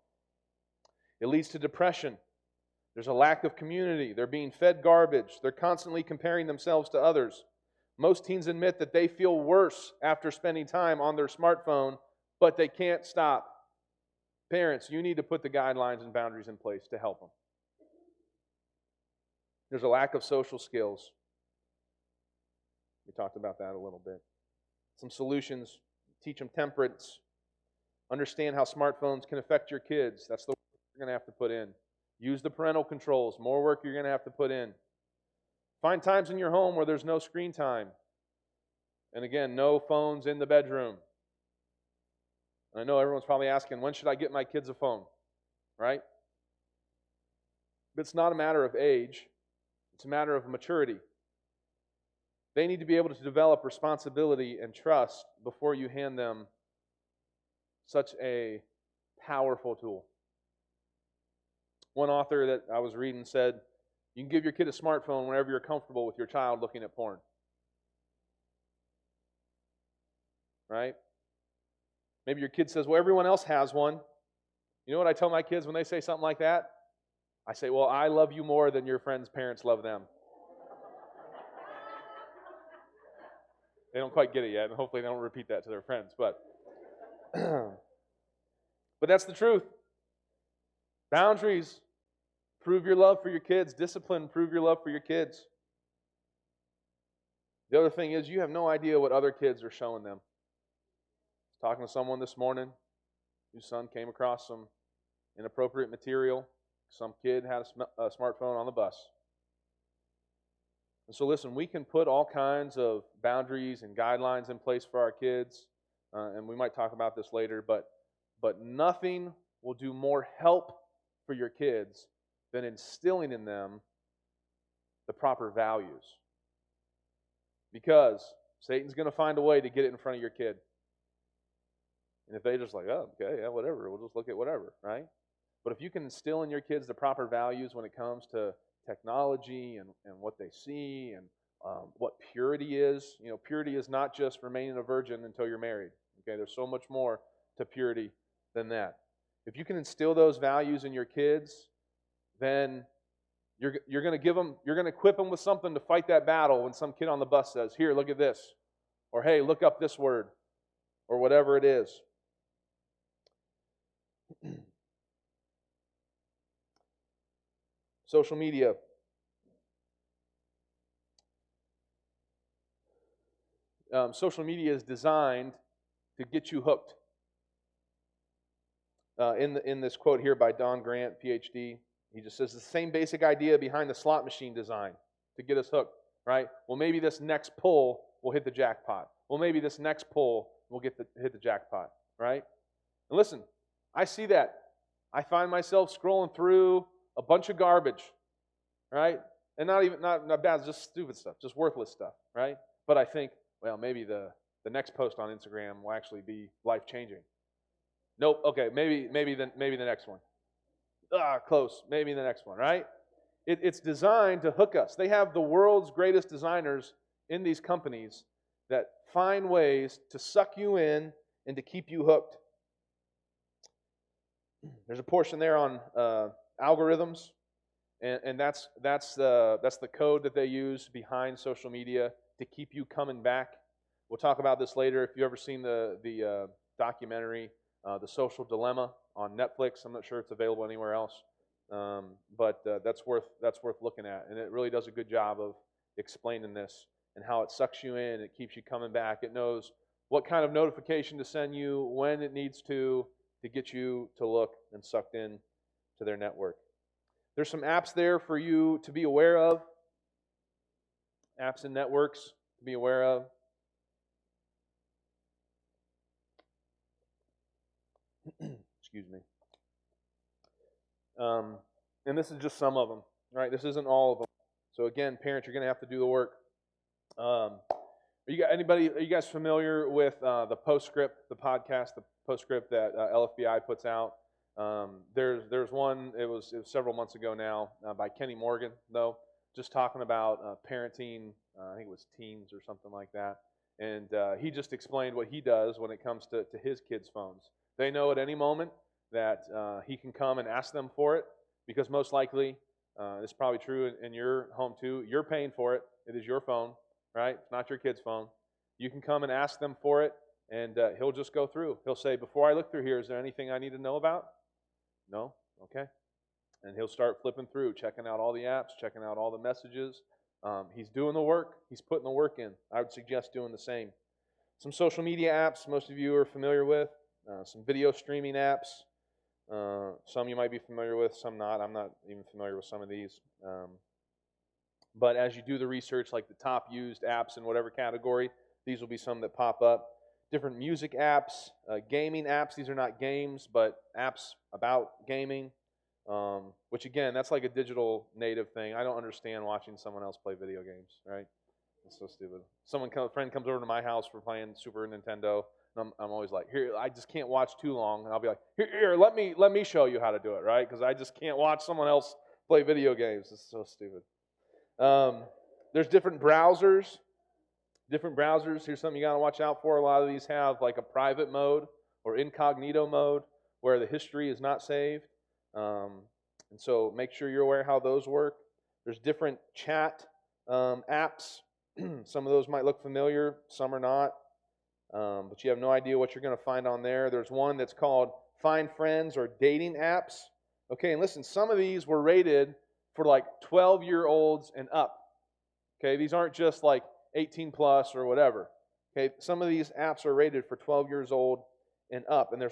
It leads to depression. There's a lack of community. They're being fed garbage. They're constantly comparing themselves to others. Most teens admit that they feel worse after spending time on their smartphone, but they can't stop. Parents, you need to put the guidelines and boundaries in place to help them. There's a lack of social skills. We talked about that a little bit. Some solutions: teach them temperance. Understand how smartphones can affect your kids. That's the work you're going to have to put in. Use the parental controls. More work you're going to have to put in. Find times in your home where there's no screen time. And again, no phones in the bedroom. I know everyone's probably asking, when should I get my kids a phone? right? But it's not a matter of age. It's a matter of maturity. They need to be able to develop responsibility and trust before you hand them such a powerful tool. One author that I was reading said, you can give your kid a smartphone whenever you're comfortable with your child looking at porn. Right? Maybe your kid says, well, everyone else has one. You know what I tell my kids when they say something like that? I say, well, I love you more than your friends' parents love them. They don't quite get it yet, and hopefully they don't repeat that to their friends. But that's the truth. Boundaries. Prove your love for your kids. Discipline. Prove your love for your kids. The other thing is you have no idea what other kids are showing them. I was talking to someone this morning whose son came across some inappropriate material. Some kid had a smartphone on the bus. And so listen, we can put all kinds of boundaries and guidelines in place for our kids, and we might talk about this later, but nothing will do more help for your kids than instilling in them the proper values. Because Satan's going to find a way to get it in front of your kid. And if they just like, oh, okay, yeah, whatever, we'll just look at whatever, right? But if you can instill in your kids the proper values when it comes to technology and what they see and what purity is. You know, purity is not just remaining a virgin until you're married. Okay, there's so much more to purity than that. If you can instill those values in your kids, then you're going to give them, you're going to equip them with something to fight that battle when some kid on the bus says, here, look at this, or hey, look up this word, or whatever it is. Social media. Social media is designed to get you hooked. In this quote here by Don Grant, PhD, he just says the same basic idea behind the slot machine design to get us hooked, right? Well, maybe this next pull will hit the jackpot. Well, maybe this next pull will hit the jackpot, right? And listen, I see that. I find myself scrolling through a bunch of garbage, right? And not bad, just stupid stuff, just worthless stuff, right? But I think, well, maybe the next post on Instagram will actually be life-changing. Nope. Okay, maybe the next one. Close. Maybe the next one, right? It's designed to hook us. They have the world's greatest designers in these companies that find ways to suck you in and to keep you hooked. There's a portion there on algorithms, and that's the code that they use behind social media to keep you coming back. We'll talk about this later. If you've ever seen the documentary, The Social Dilemma on Netflix, I'm not sure it's available anywhere else, but that's worth looking at, and it really does a good job of explaining this and how it sucks you in, it keeps you coming back. It knows what kind of notification to send you when it needs to get you to look and sucked in to their network. There's some apps there for you to be aware of, apps and networks to be aware of. Excuse me. And this is just some of them, right? This isn't all of them. So again, parents, you're going to have to do the work. Are you guys familiar with the Postscript, the podcast, the Postscript that LFBI puts out? There's one. It was several months ago now by Kenny Morgan, though, just talking about parenting. I think it was teens or something like that. And he just explained what he does when it comes to his kids' phones. They know at any moment that he can come and ask them for it, because most likely, it's probably true in your home too, you're paying for it. It is your phone, right? It's not your kid's phone. You can come and ask them for it, and he'll just go through. He'll say, before I look through here, is there anything I need to know about? No? Okay. And he'll start flipping through, checking out all the apps, checking out all the messages. He's doing the work. He's putting the work in. I would suggest doing the same. Some social media apps most of you are familiar with. Some video streaming apps. Some you might be familiar with, some not. I'm not even familiar with some of these. But as you do the research, like the top used apps in whatever category, these will be some that pop up. Different music apps, gaming apps. These are not games, but apps about gaming. which again, that's like a digital native thing. I don't understand watching someone else play video games, right? It's so stupid. A friend comes over to my house for playing Super Nintendo, and I'm always like, here, I just can't watch too long, and I'll be like, here, let me show you how to do it, right? Because I just can't watch someone else play video games. It's so stupid. There's different browsers. Here's something you got to watch out for. A lot of these have like a private mode or incognito mode where the history is not saved. And so make sure you're aware how those work. There's different chat apps. Some of those might look familiar, some are not. But you have no idea what you're going to find on there. There's one that's called Find Friends or dating apps. Okay, and listen, some of these were rated for like 12-year-olds and up. Okay, these aren't just like 18 plus or whatever. Okay, some of these apps are rated for 12 years old and up, and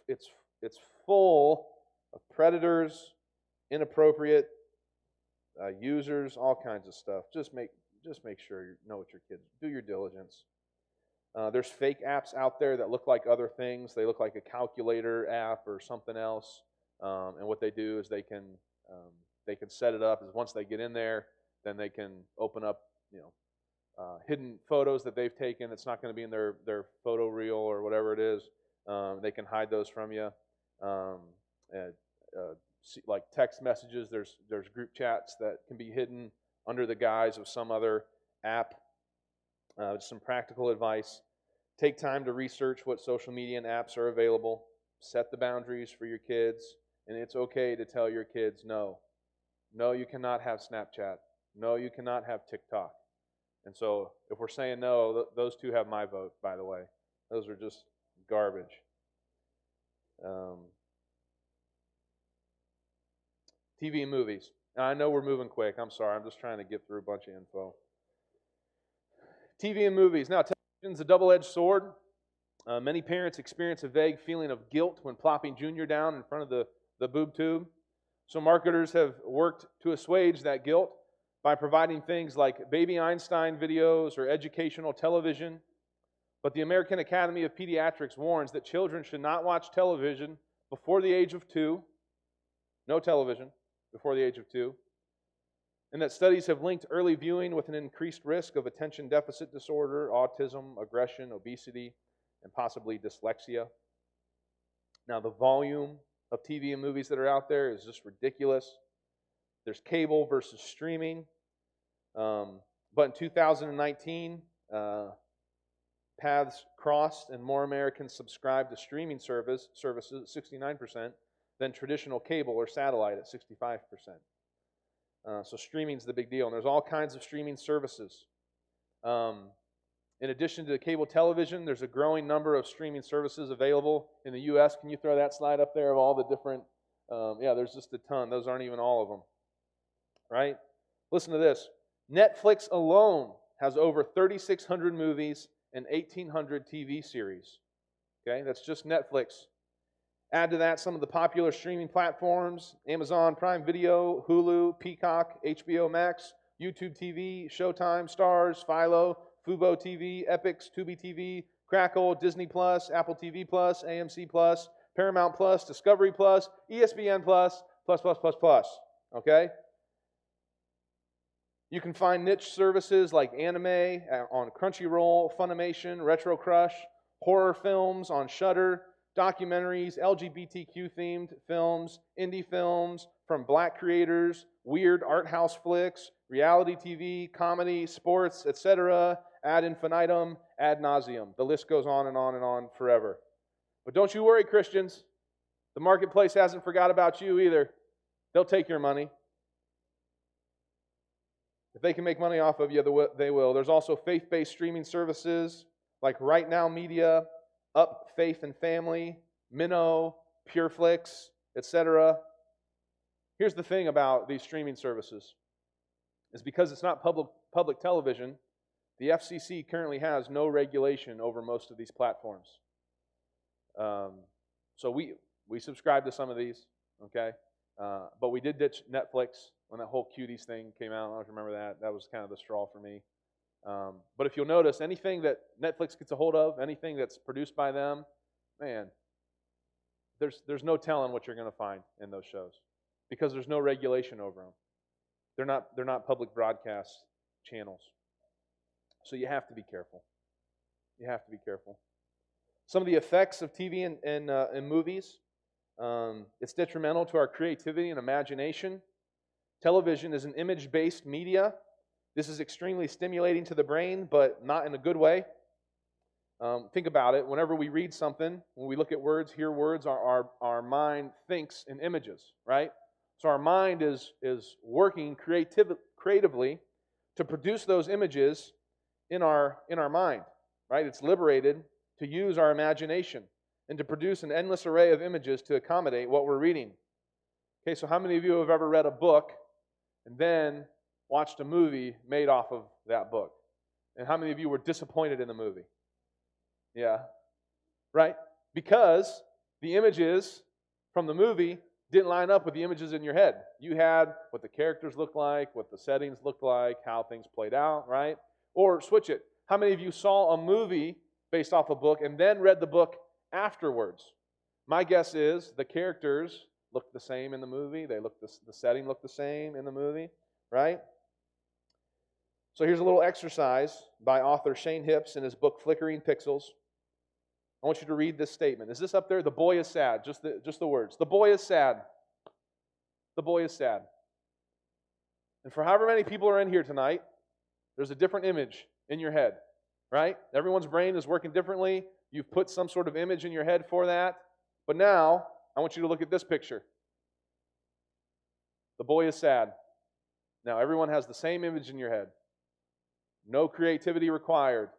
it's full of predators, inappropriate users, all kinds of stuff. Just make sure you know what your kids do. Your diligence. There's fake apps out there that look like other things. They look like a calculator app or something else. And what they do is they can set it up as once they get in there, then they can open up hidden photos that they've taken. It's not going to be in their photo reel or whatever it is. They can hide those from you. Like text messages, there's group chats that can be hidden under the guise of some other app. Just some practical advice. Take time to research what social media and apps are available. Set the boundaries for your kids. And it's okay to tell your kids no. No, you cannot have Snapchat. No, you cannot have TikTok. And so if we're saying no, those two have my vote, by the way. Those are just garbage. TV and movies. Now, I know we're moving quick. I'm sorry. I'm just trying to get through a bunch of info. TV and movies. Now, television's a double-edged sword. Many parents experience a vague feeling of guilt when plopping Junior down in front of the boob tube. So marketers have worked to assuage that guilt by providing things like Baby Einstein videos or educational television. But the American Academy of Pediatrics warns that children should not watch television before the age of 2. No television before the age of 2. And that studies have linked early viewing with an increased risk of attention deficit disorder, autism, aggression, obesity, and possibly dyslexia. Now, the volume of TV and movies that are out there is just ridiculous. There's cable versus streaming. But in 2019, paths crossed and more Americans subscribed to streaming services, 69%, than traditional cable or satellite at 65%. So streaming's the big deal, and there's all kinds of streaming services. In addition to the cable television, there's a growing number of streaming services available in the U.S. Can you throw that slide up there of all the different? Yeah, there's just a ton. Those aren't even all of them, right? Listen to this. Netflix alone has over 3,600 movies and 1,800 TV series. Okay, that's just Netflix. Add to that some of the popular streaming platforms: Amazon Prime Video, Hulu, Peacock, HBO Max, YouTube TV, Showtime, Stars, Philo, Fubo TV, Epix, Tubi TV, Crackle, Disney Plus, Apple TV Plus, AMC Plus, Paramount Plus, Discovery Plus, ESPN Plus, plus. Okay? You can find niche services like anime on Crunchyroll, Funimation, Retro Crush, horror films on Shudder, documentaries, LGBTQ-themed films, indie films from black creators, weird art house flicks, reality TV, comedy, sports, etc., ad infinitum, ad nauseum. The list goes on and on and on forever. But don't you worry, Christians. The marketplace hasn't forgot about you either. They'll take your money. If they can make money off of you, they will. There's also faith-based streaming services like Right Now Media, Up Faith and Family, Minnow, PureFlix, etc. Here's the thing about these streaming services. Is because it's not public television, the FCC currently has no regulation over most of these platforms. So we subscribe to some of these, okay? But we did ditch Netflix when that whole cuties thing came out. I don't know if you remember that. That was kind of the straw for me. But if you'll notice, anything that Netflix gets a hold of, anything that's produced by them, man, there's no telling what you're going to find in those shows. because there's no regulation over them. They're not public broadcast channels. So you have to be careful. You have to be careful. Some of the effects of TV and movies, it's detrimental to our creativity and imagination. Television is an image-based media. This is extremely stimulating to the brain, but not in a good way. Think about it. Whenever we read something, when we look at words, hear words, our mind thinks in images, right? So our mind is working creatively to produce those images in our mind, right? It's liberated to use our imagination and to produce an endless array of images to accommodate what we're reading. Okay, so how many of you have ever read a book and then watched a movie made off of that book? And how many of you were disappointed in the movie? Yeah, right? Because the images from the movie didn't line up with the images in your head. You had what the characters looked like, what the settings looked like, how things played out, right? Or switch it. How many of you saw a movie based off a book and then read the book afterwards? My guess is the characters looked the same in the movie. The setting looked the same in the movie, right? So here's a little exercise by author Shane Hipps in his book Flickering Pixels. I want you to read this statement. Is this up there? The boy is sad. Just the words. The boy is sad. The boy is sad. And for however many people are in here tonight, there's a different image in your head, right? Everyone's brain is working differently. You've put some sort of image in your head for that. But now, I want you to look at this picture. The boy is sad. Now, everyone has the same image in your head. No creativity required.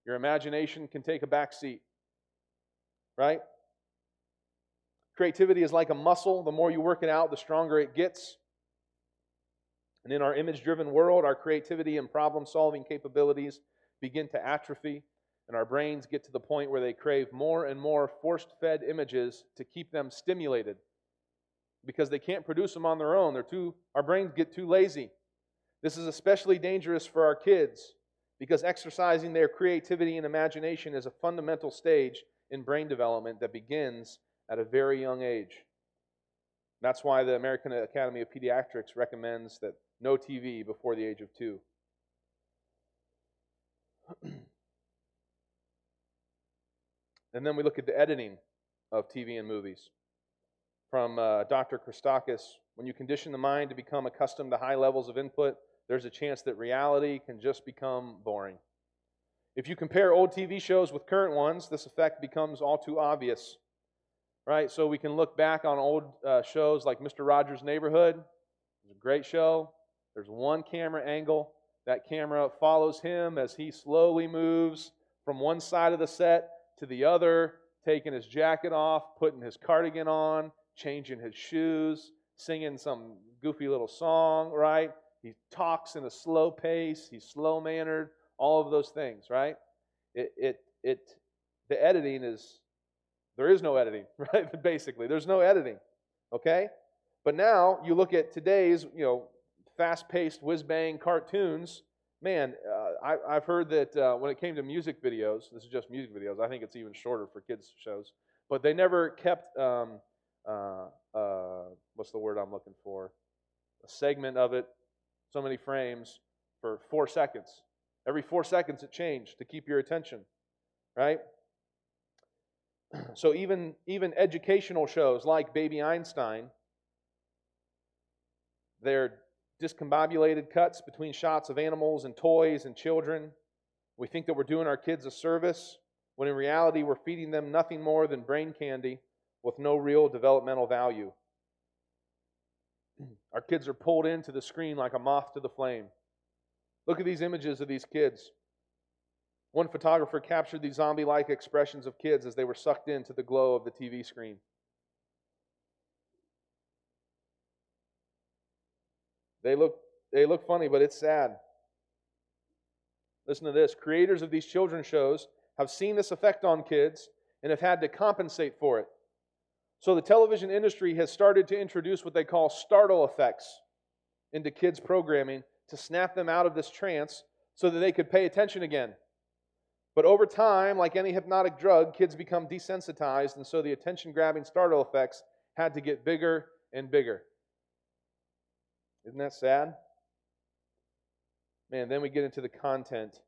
Your imagination can take a back seat. Right? Creativity is like a muscle. The more you work it out, the stronger it gets. And in our image-driven world, our creativity and problem-solving capabilities begin to atrophy, and our brains get to the point where they crave more and more force-fed images to keep them stimulated because they can't produce them on their own. Our brains get too lazy. This is especially dangerous for our kids because exercising their creativity and imagination is a fundamental stage in brain development that begins at a very young age. That's why the American Academy of Pediatrics recommends that no TV before the age of 2. And then we look at the editing of TV and movies. From Dr. Christakis, when you condition the mind to become accustomed to high levels of input, there's a chance that reality can just become boring. If you compare old TV shows with current ones, this effect becomes all too obvious, right? So we can look back on old shows like Mr. Rogers' Neighborhood. It's a great show. There's one camera angle. That camera follows him as he slowly moves from one side of the set to the other, taking his jacket off, putting his cardigan on, changing his shoes, singing some goofy little song, right? He talks in a slow pace. He's slow-mannered. All of those things, right? The editing is, there is no editing, right? Basically, there's no editing, okay? But now you look at today's, fast-paced whiz-bang cartoons. Man, I've heard that when it came to music videos, this is just music videos. I think it's even shorter for kids shows. But they never kept what's the word I'm looking for? A segment of it, so many frames for 4 seconds. Every 4 seconds it changed to keep your attention, right? So even educational shows like Baby Einstein, they're discombobulated cuts between shots of animals and toys and children. We think that we're doing our kids a service, when in reality we're feeding them nothing more than brain candy with no real developmental value. Our kids are pulled into the screen like a moth to the flame. Look at these images of these kids. One photographer captured these zombie-like expressions of kids as they were sucked into the glow of the TV screen. They look funny, but it's sad. Listen to this. Creators of these children's shows have seen this effect on kids and have had to compensate for it. So the television industry has started to introduce what they call startle effects into kids' programming to snap them out of this trance so that they could pay attention again. But over time, like any hypnotic drug, kids become desensitized, and so the attention-grabbing startle effects had to get bigger and bigger. Isn't that sad? Man, then we get into the content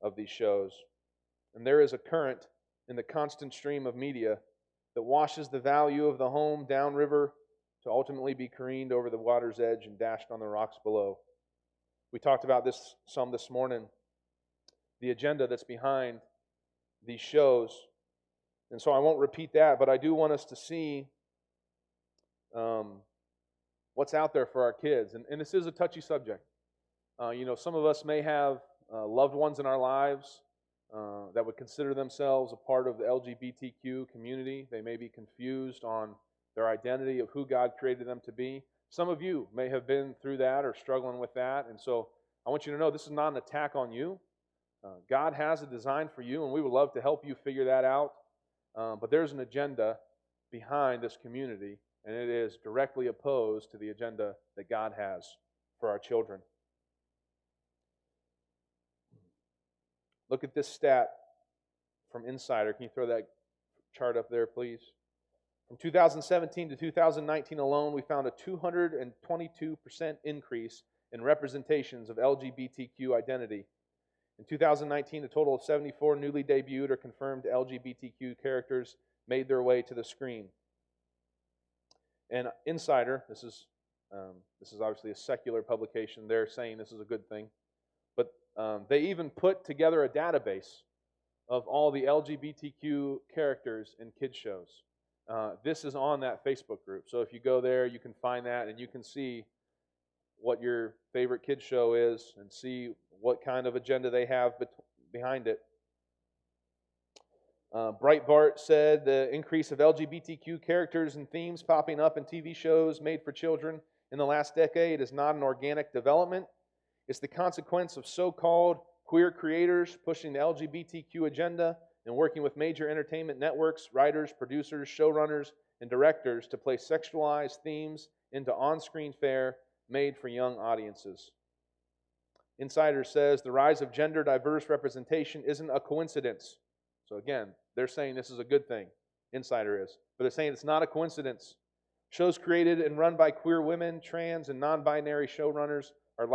of these shows. And there is a current in the constant stream of media that washes the value of the home downriver to ultimately be careened over the water's edge and dashed on the rocks below. We talked about this some this morning, the agenda that's behind these shows. And so I won't repeat that, but I do want us to see what's out there for our kids. And this is a touchy subject. Some of us may have loved ones in our lives that would consider themselves a part of the LGBTQ community. They may be confused on their identity of who God created them to be. Some of you may have been through that or struggling with that. And so I want you to know this is not an attack on you. God has a design for you, and we would love to help you figure that out. But there's an agenda behind this community, and it is directly opposed to the agenda that God has for our children. Look at this stat from Insider. Can you throw that chart up there, please? From 2017 to 2019 alone, we found a 222% increase in representations of LGBTQ identity. In 2019, a total of 74 newly debuted or confirmed LGBTQ characters made their way to the screen. And Insider, this is obviously a secular publication, they're saying this is a good thing. But they even put together a database of all the LGBTQ characters in kids shows. This is on that Facebook group. So if you go there, you can find that and you can see what your favorite kids show is and see what kind of agenda they have behind it. Breitbart said the increase of LGBTQ characters and themes popping up in TV shows made for children in the last decade is not an organic development. It's the consequence of so-called queer creators pushing the LGBTQ agenda and working with major entertainment networks, writers, producers, showrunners, and directors to place sexualized themes into on-screen fare made for young audiences. Insider says the rise of gender diverse representation isn't a coincidence. So again, they're saying this is a good thing. Insider is. But they're saying it's not a coincidence. Shows created and run by queer women, trans, and non-binary showrunners are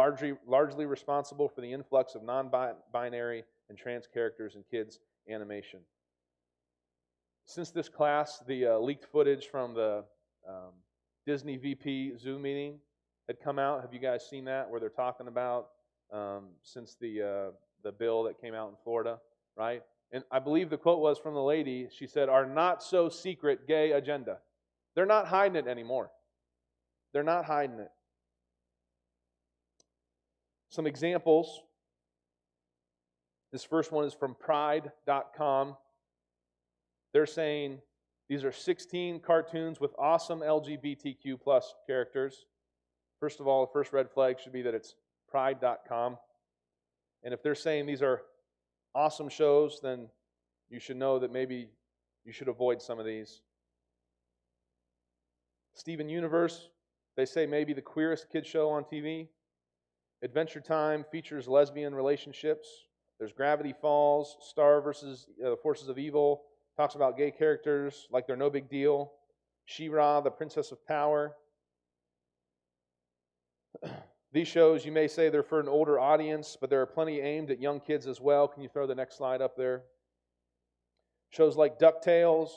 largely responsible for the influx of non-binary and trans characters in kids' animation. Since this class, the leaked footage from the Disney VP Zoom meeting had come out. Have you guys seen that? Where they're talking about since the bill that came out in Florida, right? And I believe the quote was from the lady. She said, "Our not so secret gay agenda." They're not hiding it anymore. They're not hiding it. Some examples. This first one is from Pride.com. They're saying these are 16 cartoons with awesome LGBTQ plus characters. First of all, the first red flag should be that it's Pride.com. And if they're saying these are awesome shows, then you should know that maybe you should avoid some of these. Steven Universe, they say maybe the queerest kid show on TV. Adventure Time features lesbian relationships. There's Gravity Falls, Star versus the Forces of Evil, talks about gay characters like they're no big deal. She-Ra, the Princess of Power. These shows, you may say they're for an older audience, but there are plenty aimed at young kids as well. Can you throw the next slide up there? Shows like DuckTales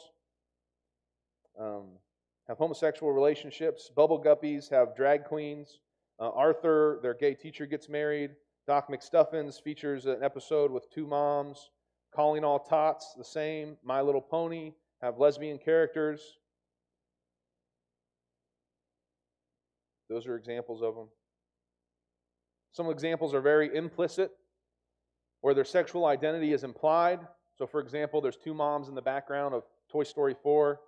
have homosexual relationships. Bubble Guppies have drag queens. Arthur, their gay teacher, gets married. Doc McStuffins features an episode with two moms. Calling All Tots, the same. My Little Pony have lesbian characters. Those are examples of them. Some examples are very implicit, where their sexual identity is implied. So, for example, there's two moms in the background of Toy Story 4,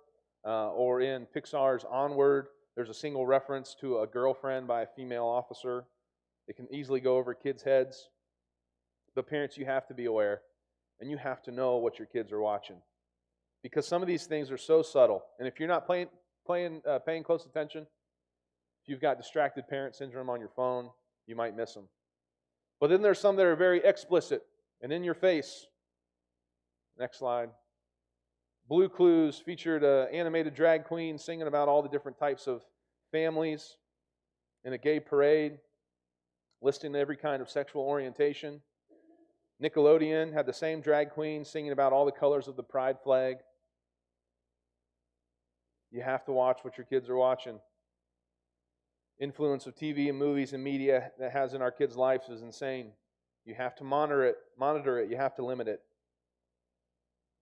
or in Pixar's Onward, there's a single reference to a girlfriend by a female officer. It can easily go over kids' heads. But parents, you have to be aware, and you have to know what your kids are watching, because some of these things are so subtle. And if you're not paying close attention, if you've got distracted parent syndrome on your phone, you might miss them. But then there's some that are very explicit and in your face. Next slide. Blue Clues featured an animated drag queen singing about all the different types of families. in a gay parade, listing every kind of sexual orientation. Nickelodeon had the same drag queen singing about all the colors of the pride flag. You have to watch what your kids are watching. Influence of TV and movies and media that has in our kids' lives is insane. You have to monitor it, you have to limit it.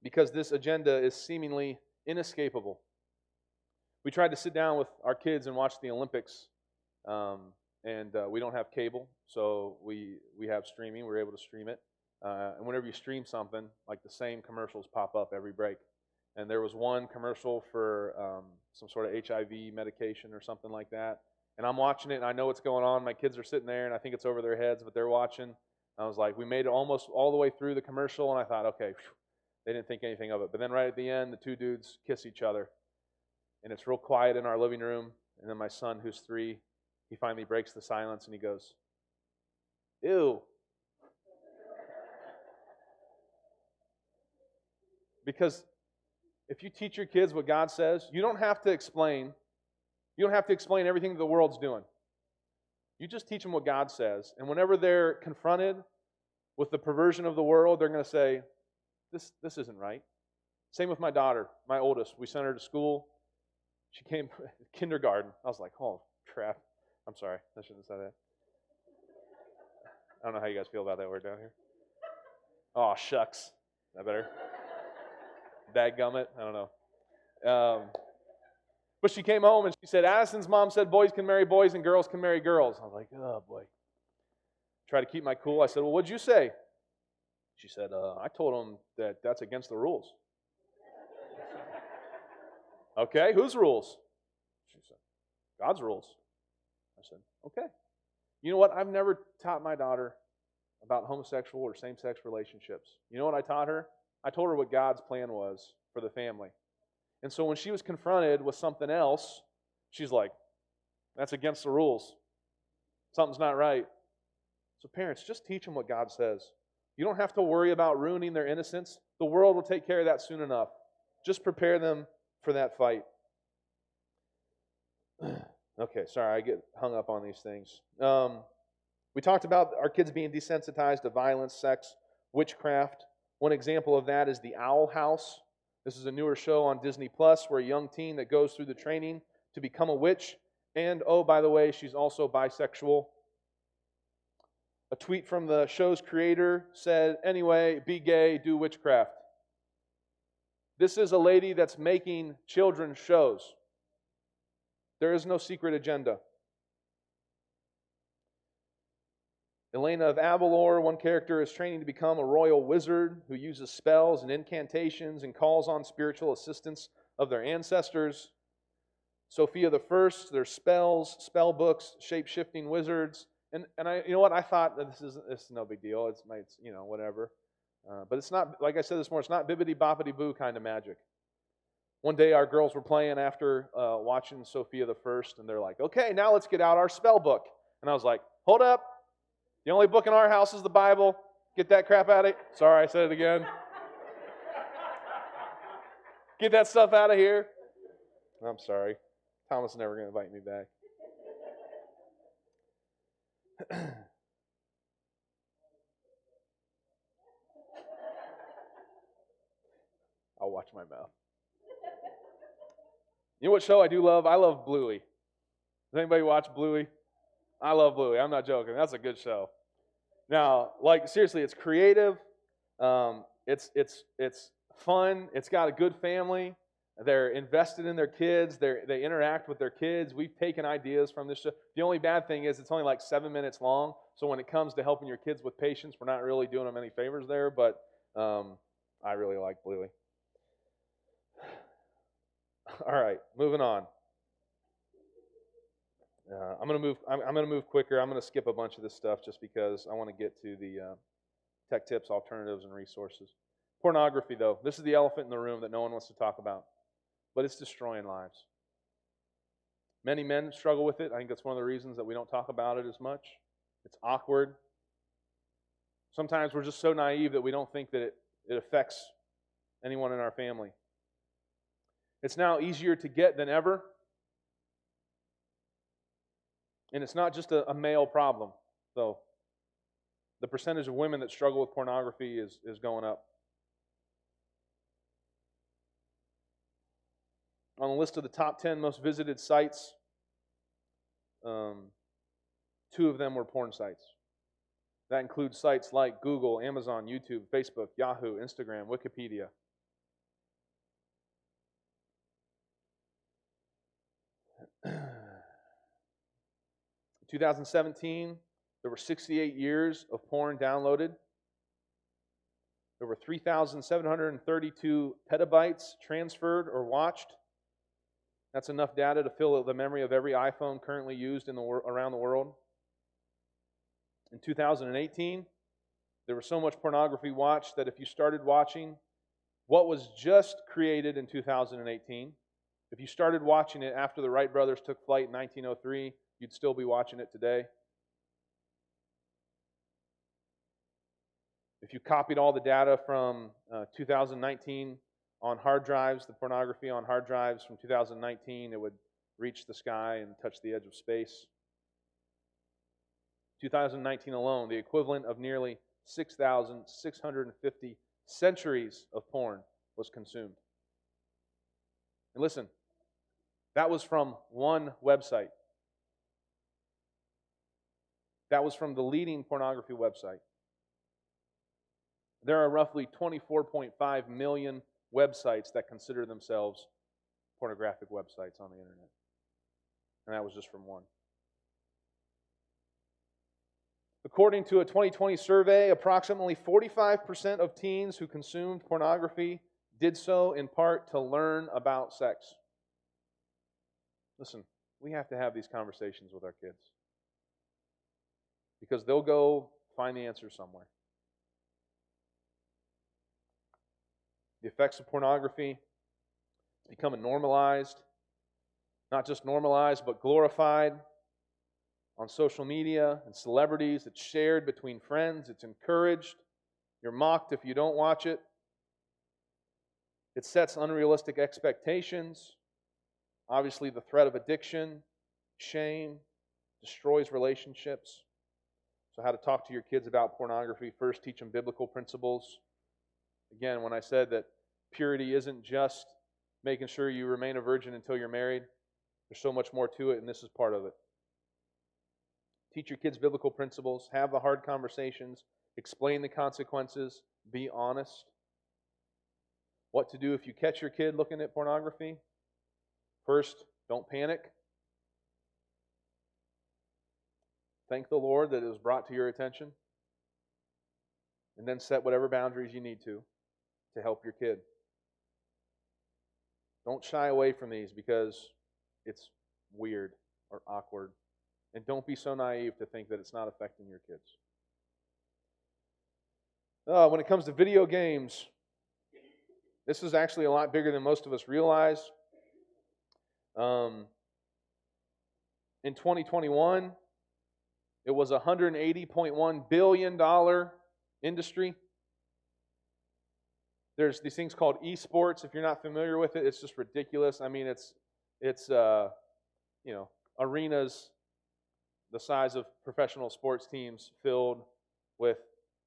Because this agenda is seemingly inescapable. We tried to sit down with our kids and watch the Olympics, and we don't have cable, so we have streaming. We're able to stream it. And whenever you stream something, like the same commercials pop up every break. And there was one commercial for some sort of HIV medication or something like that. And I'm watching it, and I know what's going on. My kids are sitting there, and I think it's over their heads, but they're watching. I was like, we made it almost all the way through the commercial, and I thought, okay, phew, they didn't think anything of it. But then right at the end, the two dudes kiss each other. And it's real quiet in our living room. And then my son, who's 3, he finally breaks the silence, and he goes, ew. Because if you teach your kids what God says, you don't have to explain. You don't have to explain everything that the world's doing. You just teach them what God says. And whenever they're confronted with the perversion of the world, they're going to say, this isn't right. Same with my daughter, my oldest. We sent her to school. She came kindergarten. I was like, oh, crap. I'm sorry. I shouldn't have said that. I don't know how you guys feel about that word down here. Oh, shucks. Is that better? Dadgummit? I don't know. But she came home and she said, Addison's mom said boys can marry boys and girls can marry girls. I was like, oh, boy. Try to keep my cool. I said, well, what'd you say? She said, I told him that that's against the rules. Okay, whose rules? She said, God's rules. I said, okay. You know what? I've never taught my daughter about homosexual or same-sex relationships. You know what I taught her? I told her what God's plan was for the family. And so when she was confronted with something else, she's like, that's against the rules. Something's not right. So parents, just teach them what God says. You don't have to worry about ruining their innocence. The world will take care of that soon enough. Just prepare them for that fight. Okay, sorry, I get hung up on these things. We talked about our kids being desensitized to violence, sex, witchcraft. One example of that is The Owl House. This is a newer show on Disney Plus where a young teen that goes through the training to become a witch. And, oh, by the way, she's also bisexual. A tweet from the show's creator said, anyway, be gay, do witchcraft. This is a lady that's making children's shows. There is no secret agenda. Elena of Avalor, one character, is training to become a royal wizard who uses spells and incantations and calls on spiritual assistance of their ancestors. Sophia the First, there's spells, spell books, shape-shifting wizards. And I, you know what, I thought that this is no big deal. It's you know, whatever. But it's not, like I said this morning, it's not bibbidi-boppity-boo kind of magic. One day our girls were playing after watching Sophia the First, and they're like, okay, now let's get out our spell book. And I was like, hold up. The only book in our house is the Bible. Get that crap out of here. Sorry, I said it again. Get that stuff out of here. I'm sorry. Thomas is never going to invite me back. I'll watch my mouth. You know what show I do love? I love Bluey. Does anybody watch Bluey? I love Bluey. I'm not joking. That's a good show. Now, like seriously, it's creative. It's fun. It's got a good family. They're invested in their kids. They interact with their kids. We've taken ideas from this show. The only bad thing is it's only like 7 minutes long. So when it comes to helping your kids with patience, we're not really doing them any favors there. But I really like Bluey. All right, moving on. I'm gonna move quicker. I'm gonna skip a bunch of this stuff just because I want to get to the tech tips, alternatives, and resources. Pornography, though, this is the elephant in the room that no one wants to talk about, but it's destroying lives. Many men struggle with it. I think that's one of the reasons that we don't talk about it as much. It's awkward. Sometimes we're just so naive that we don't think that it affects anyone in our family. It's now easier to get than ever. And it's not just a male problem, though. The percentage of women that struggle with pornography is going up. On the list of the top 10 most visited sites, 2 of them were porn sites. That includes sites like Google, Amazon, YouTube, Facebook, Yahoo, Instagram, Wikipedia. In 2017, there were 68 years of porn downloaded. There were 3,732 petabytes transferred or watched. That's enough data to fill the memory of every iPhone currently used around the world. In 2018, there was so much pornography watched that if you started watching what was just created in 2018, if you started watching it after the Wright brothers took flight in 1903, you'd still be watching it today. If you copied all the data from 2019 on hard drives, the pornography on hard drives from 2019, it would reach the sky and touch the edge of space. 2019 alone, the equivalent of nearly 6,650 centuries of porn was consumed. And listen, that was from one website. That was from the leading pornography website. There are roughly 24.5 million websites that consider themselves pornographic websites on the internet. And that was just from one. According to a 2020 survey, approximately 45% of teens who consumed pornography did so in part to learn about sex. Listen, we have to have these conversations with our kids because they'll go find the answer somewhere. The effects of pornography is becoming normalized, not just normalized, but glorified on social media and celebrities. It's shared between friends. It's encouraged. You're mocked if you don't watch it. It sets unrealistic expectations. Obviously, the threat of addiction, shame, destroys relationships. So how to talk to your kids about pornography. First, teach them biblical principles. Again, when I said that purity isn't just making sure you remain a virgin until you're married, there's so much more to it, and this is part of it. Teach your kids biblical principles, have the hard conversations, explain the consequences, be honest. What to do if you catch your kid looking at pornography? First, don't panic. Thank the Lord that it was brought to your attention. And then set whatever boundaries you need to help your kid. Don't shy away from these because it's weird or awkward. And don't be so naive to think that it's not affecting your kids. When it comes to video games, this is actually a lot bigger than most of us realize. In 2021, it was a $180.1 billion industry. There's these things called esports. If you're not familiar with it, it's just ridiculous. I mean, it's arenas the size of professional sports teams filled with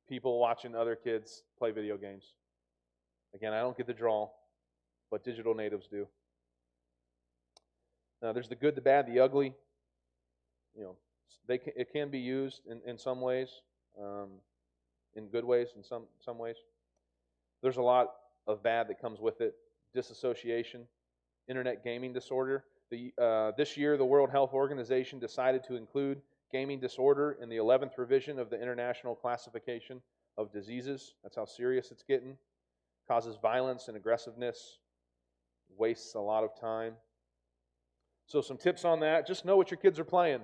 people watching other kids play video games. Again, I don't get the draw, but digital natives do. There's the good, the bad, the ugly. It can be used in some ways, in good ways, in some ways. There's a lot of bad that comes with it. Disassociation, internet gaming disorder. This year, the World Health Organization decided to include gaming disorder in the 11th revision of the International Classification of Diseases. That's how serious it's getting. Causes violence and aggressiveness. Wastes a lot of time. So some tips on that. Just know what your kids are playing.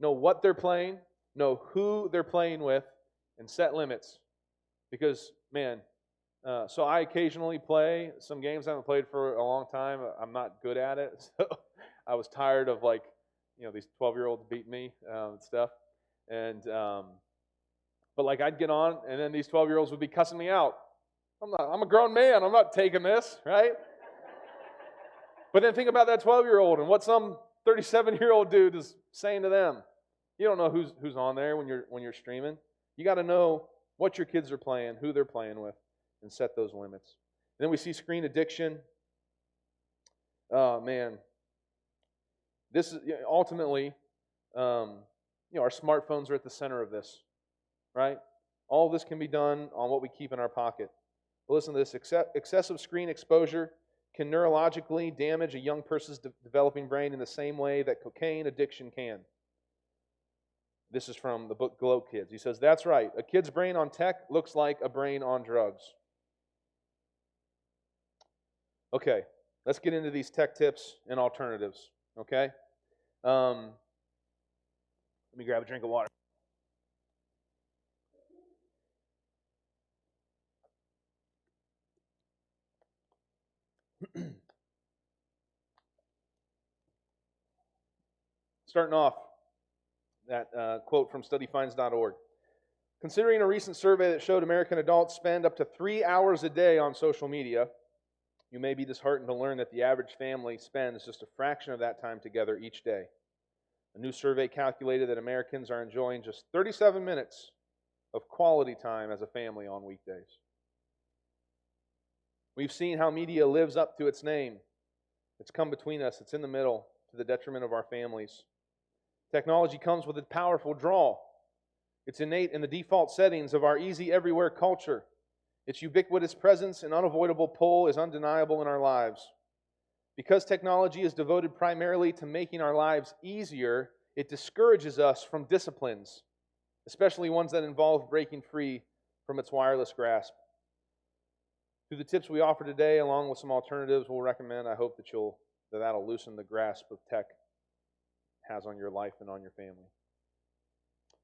Know what they're playing. Know who they're playing with. And set limits. Because, man, so I occasionally play some games I haven't played for a long time. I'm not good at it. So I was tired of these 12-year-olds beating me and stuff. And but I'd get on, and then these 12-year-olds would be cussing me out. I'm a grown man. I'm not taking this, right? But then think about that 12-year-old and what some 37-year-old dude is saying to them. You don't know who's on there when you're streaming. You got to know what your kids are playing, who they're playing with, and set those limits. And then we see screen addiction. Oh man, this is ultimately, our smartphones are at the center of this, right? All of this can be done on what we keep in our pocket. But listen to this: excessive screen exposure can neurologically damage a young person's developing brain in the same way that cocaine addiction can. This is from the book Glow Kids. He says, that's right. A kid's brain on tech looks like a brain on drugs. Okay, let's get into these tech tips and alternatives, okay? Let me grab a drink of water. Starting off, that quote from studyfinds.org. Considering a recent survey that showed American adults spend up to 3 hours a day on social media, you may be disheartened to learn that the average family spends just a fraction of that time together each day. A new survey calculated that Americans are enjoying just 37 minutes of quality time as a family on weekdays. We've seen how media lives up to its name. It's come between us. It's in the middle to the detriment of our families. Technology comes with a powerful draw. It's innate in the default settings of our easy everywhere culture. Its ubiquitous presence and unavoidable pull is undeniable in our lives. Because technology is devoted primarily to making our lives easier, it discourages us from disciplines, especially ones that involve breaking free from its wireless grasp. Through the tips we offer today, along with some alternatives we'll recommend, I hope that'll loosen the grasp of tech has on your life and on your family.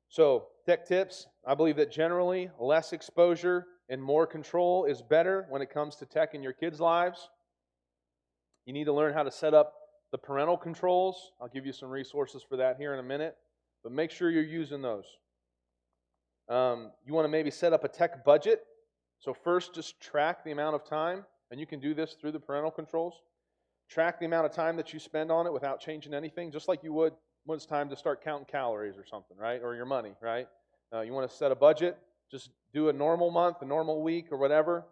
So, tech tips. I believe that generally less exposure and more control is better when it comes to tech in your kids' lives. You need to learn how to set up the parental controls. I'll give you some resources for that here in a minute, but make sure you're using those. You want to maybe set up a tech budget. So first, just track the amount of time, and you can do this through the parental controls. Track the amount of time that you spend on it without changing anything, just like you would when it's time to start counting calories or something, right? Or your money, right? You want to set a budget. Just do a normal month, a normal week, or whatever.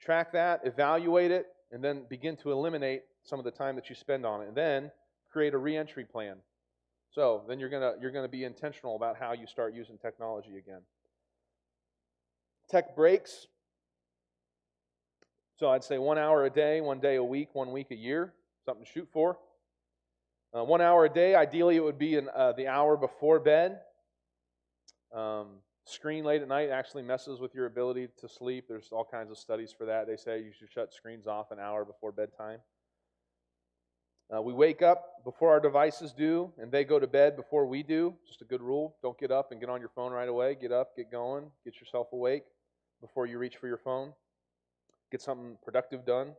Track that, evaluate it, and then begin to eliminate some of the time that you spend on it. And then create a re-entry plan. So then you're gonna be intentional about how you start using technology again. Tech breaks. So I'd say 1 hour a day, 1 day a week, 1 week a year. Something to shoot for. 1 hour a day, ideally it would be the hour before bed. Screen late at night actually messes with your ability to sleep. There's all kinds of studies for that. They say you should shut screens off an hour before bedtime. We wake up before our devices do, and they go to bed before we do. Just a good rule. Don't get up and get on your phone right away. Get up, get going, get yourself awake before you reach for your phone. Get something productive done.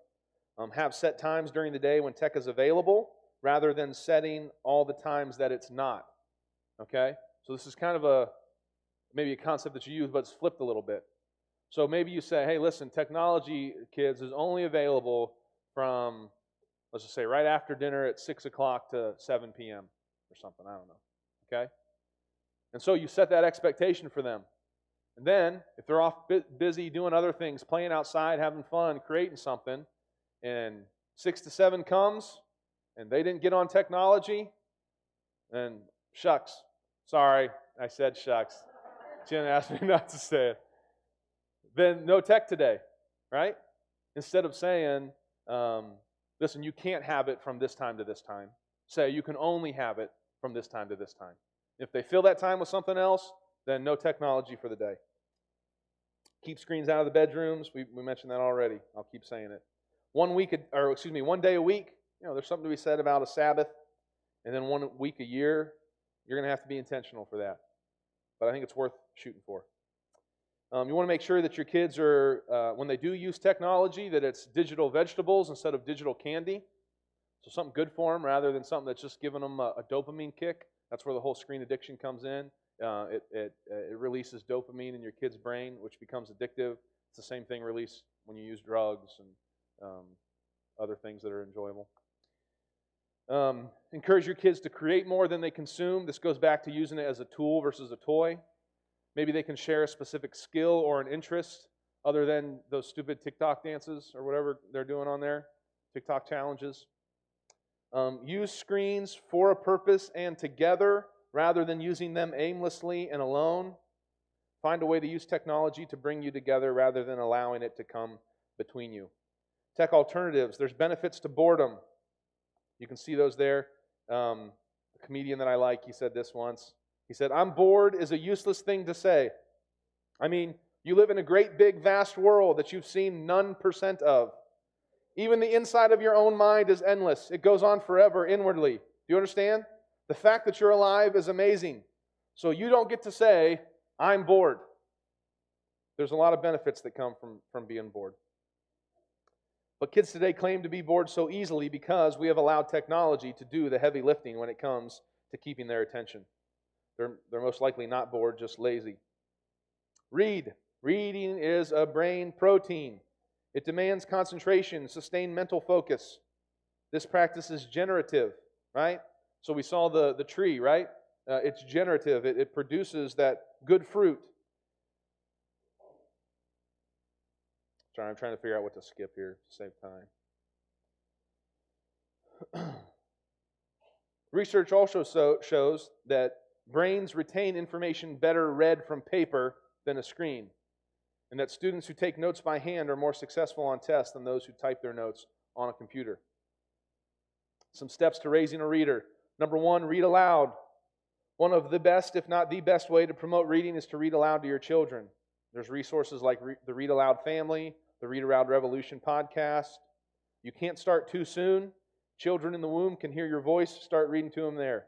Have set times during the day when tech is available rather than setting all the times that it's not. Okay? So this is kind of maybe a concept that you use, but it's flipped a little bit. So maybe you say, hey, listen, technology, kids, is only available from, let's just say, right after dinner at 6 o'clock to 7 p.m. or something. I don't know. Okay? And so you set that expectation for them. And then, if they're off busy doing other things, playing outside, having fun, creating something, and 6 to 7 comes, and they didn't get on technology, then shucks. Sorry, I said shucks. Jen asked me not to say it. Then no tech today, right? Instead of saying, listen, you can't have it from this time to this time. Say, you can only have it from this time to this time. If they fill that time with something else, then no technology for the day. Keep screens out of the bedrooms. We mentioned that already. I'll keep saying it. 1 day a week. There's something to be said about a Sabbath, and then 1 week a year. You're going to have to be intentional for that. But I think it's worth shooting for. You want to make sure that your kids are, when they do use technology, that it's digital vegetables instead of digital candy. So something good for them rather than something that's just giving them a dopamine kick. That's where the whole screen addiction comes in. It releases dopamine in your kid's brain, which becomes addictive. It's the same thing released when you use drugs and other things that are enjoyable. Encourage your kids to create more than they consume. This goes back to using it as a tool versus a toy. Maybe they can share a specific skill or an interest other than those stupid TikTok dances or whatever they're doing on there, TikTok challenges. Use screens for a purpose and together rather than using them aimlessly and alone. Find a way to use technology to bring you together rather than allowing it to come between you. Tech alternatives. There's benefits to boredom. You can see those there. A comedian that I like, he said this once. He said, "I'm bored is a useless thing to say. I mean, you live in a great big vast world that you've seen none percent of. Even the inside of your own mind is endless. It goes on forever inwardly. Do you understand? The fact that you're alive is amazing. So you don't get to say, I'm bored." There's a lot of benefits that come from being bored. But kids today claim to be bored so easily because we have allowed technology to do the heavy lifting when it comes to keeping their attention. They're most likely not bored, just lazy. Read. Reading is a brain protein. It demands concentration, sustained mental focus. This practice is generative, right? So we saw the tree, right? It's generative. It produces that good fruit. Sorry, I'm trying to figure out what to skip here to save time. Research also shows that brains retain information better read from paper than a screen, and that students who take notes by hand are more successful on tests than those who type their notes on a computer. Some steps to raising a reader. Number one, read aloud. One of the best, if not the best way to promote reading is to read aloud to your children. There's resources like the Read Aloud Family, the Read Aloud Revolution podcast. You can't start too soon. Children in the womb can hear your voice. Start reading to them there.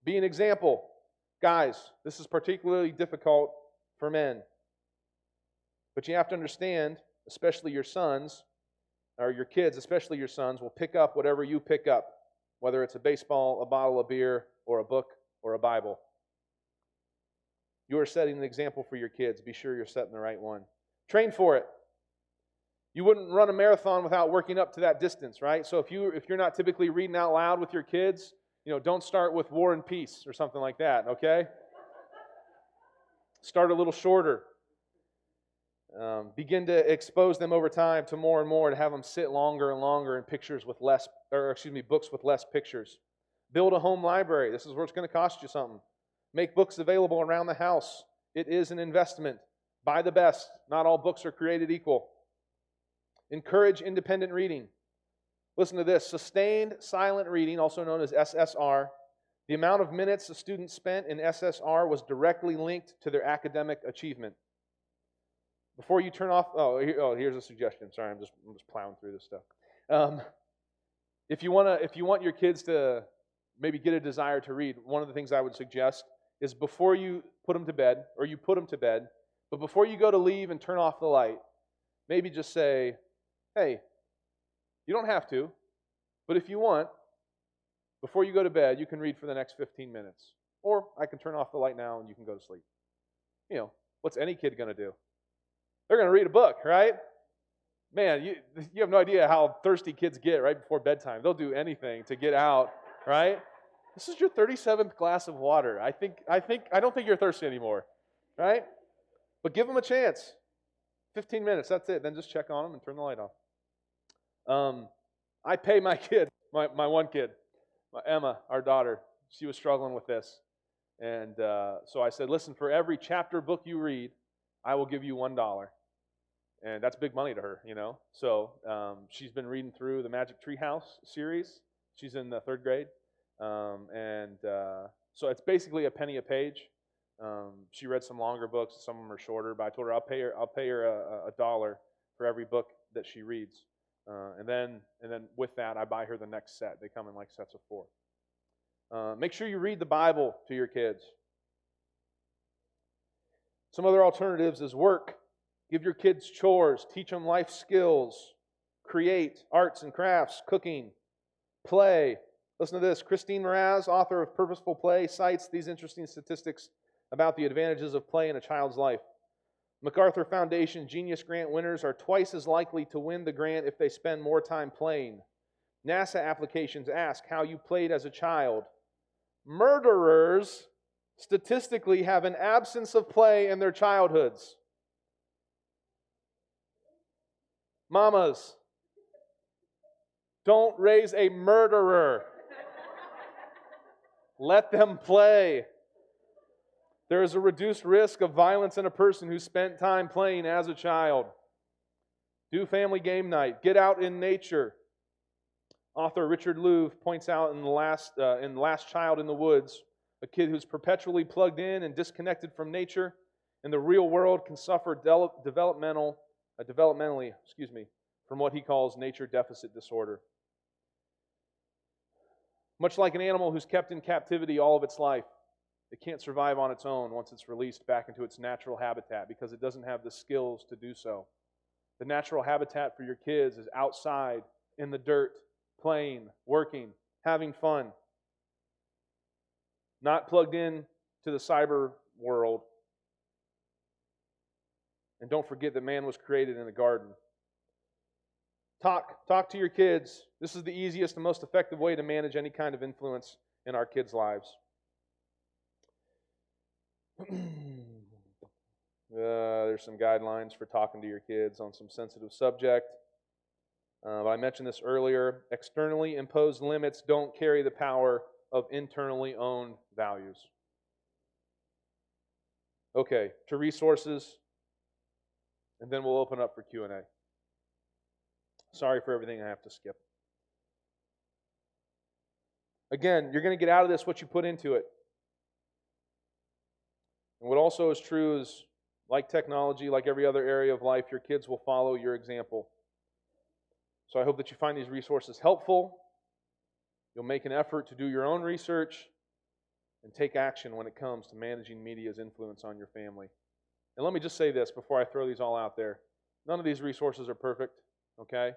Be an example. Guys, this is particularly difficult for men. But you have to understand, especially your sons, or your kids, especially your sons, will pick up whatever you pick up, whether it's a baseball, a bottle of beer, or a book, or a Bible. You are setting an example for your kids. Be sure you're setting the right one. Train for it. You wouldn't run a marathon without working up to that distance, right? So if you're not typically reading out loud with your kids, don't start with War and Peace or something like that, okay? Start a little shorter. Begin to expose them over time to more and more, and have them sit longer and longer in books with less pictures. Build a home library. This is where it's going to cost you something. Make books available around the house. It is an investment. Buy the best. Not all books are created equal. Encourage independent reading. Listen to this. Sustained silent reading, also known as SSR. The amount of minutes a student spent in SSR was directly linked to their academic achievement. Before you turn off, here's a suggestion. Sorry, I'm just plowing through this stuff. If you want your kids to maybe get a desire to read, one of the things I would suggest is before you put them to bed, or you put them to bed, but before you go to leave and turn off the light, maybe just say, hey, you don't have to, but if you want, before you go to bed, you can read for the next 15 minutes. Or I can turn off the light now and you can go to sleep. What's any kid going to do? They're going to read a book, right? Man, you have no idea how thirsty kids get right before bedtime. They'll do anything to get out, right? This is your 37th glass of water. I don't think you're thirsty anymore, right? But give them a chance. 15 minutes, that's it. Then just check on them and turn the light off. I pay my kid, my one kid, Emma, our daughter. She was struggling with this. And so I said, listen, for every chapter book you read, I will give you $1. And that's big money to her, So she's been reading through the Magic Tree House series. She's in the 3rd grade. So it's basically a penny a page. She read some longer books. Some of them are shorter. But I told her I'll pay her $1 for every book that she reads. And then with that, I buy her the next set. They come in like sets of 4. Make sure you read the Bible to your kids. Some other alternatives is work. Give your kids chores. Teach them life skills. Create arts and crafts, cooking, play. Listen to this. Christine Mraz, author of Purposeful Play, cites these interesting statistics about the advantages of play in a child's life. MacArthur Foundation Genius Grant winners are twice as likely to win the grant if they spend more time playing. NASA applications ask how you played as a child. Murderers statistically have an absence of play in their childhoods. Mamas, don't raise a murderer. Let them play. There is a reduced risk of violence in a person who spent time playing as a child. Do family game night. Get out in nature. Author Richard Louv points out in Last Child in the Woods, a kid who's perpetually plugged in and disconnected from nature in the real world can suffer developmentally from what he calls nature deficit disorder. Much like an animal who's kept in captivity all of its life, it can't survive on its own once it's released back into its natural habitat because it doesn't have the skills to do so. The natural habitat for your kids is outside, in the dirt, playing, working, having fun. Not plugged in to the cyber world. And don't forget that man was created in a garden. Talk to your kids. This is the easiest and most effective way to manage any kind of influence in our kids' lives. There's some guidelines for talking to your kids on some sensitive subject. But I mentioned this earlier. Externally imposed limits don't carry the power of internally owned values. Okay, to resources, and then we'll open up for Q&A. Sorry for everything I have to skip. Again, you're going to get out of this what you put into it. And what also is true is, like technology, like every other area of life, your kids will follow your example. So I hope that you find these resources helpful. You'll make an effort to do your own research and take action when it comes to managing media's influence on your family. And let me just say this before I throw these all out there. None of these resources are perfect, okay?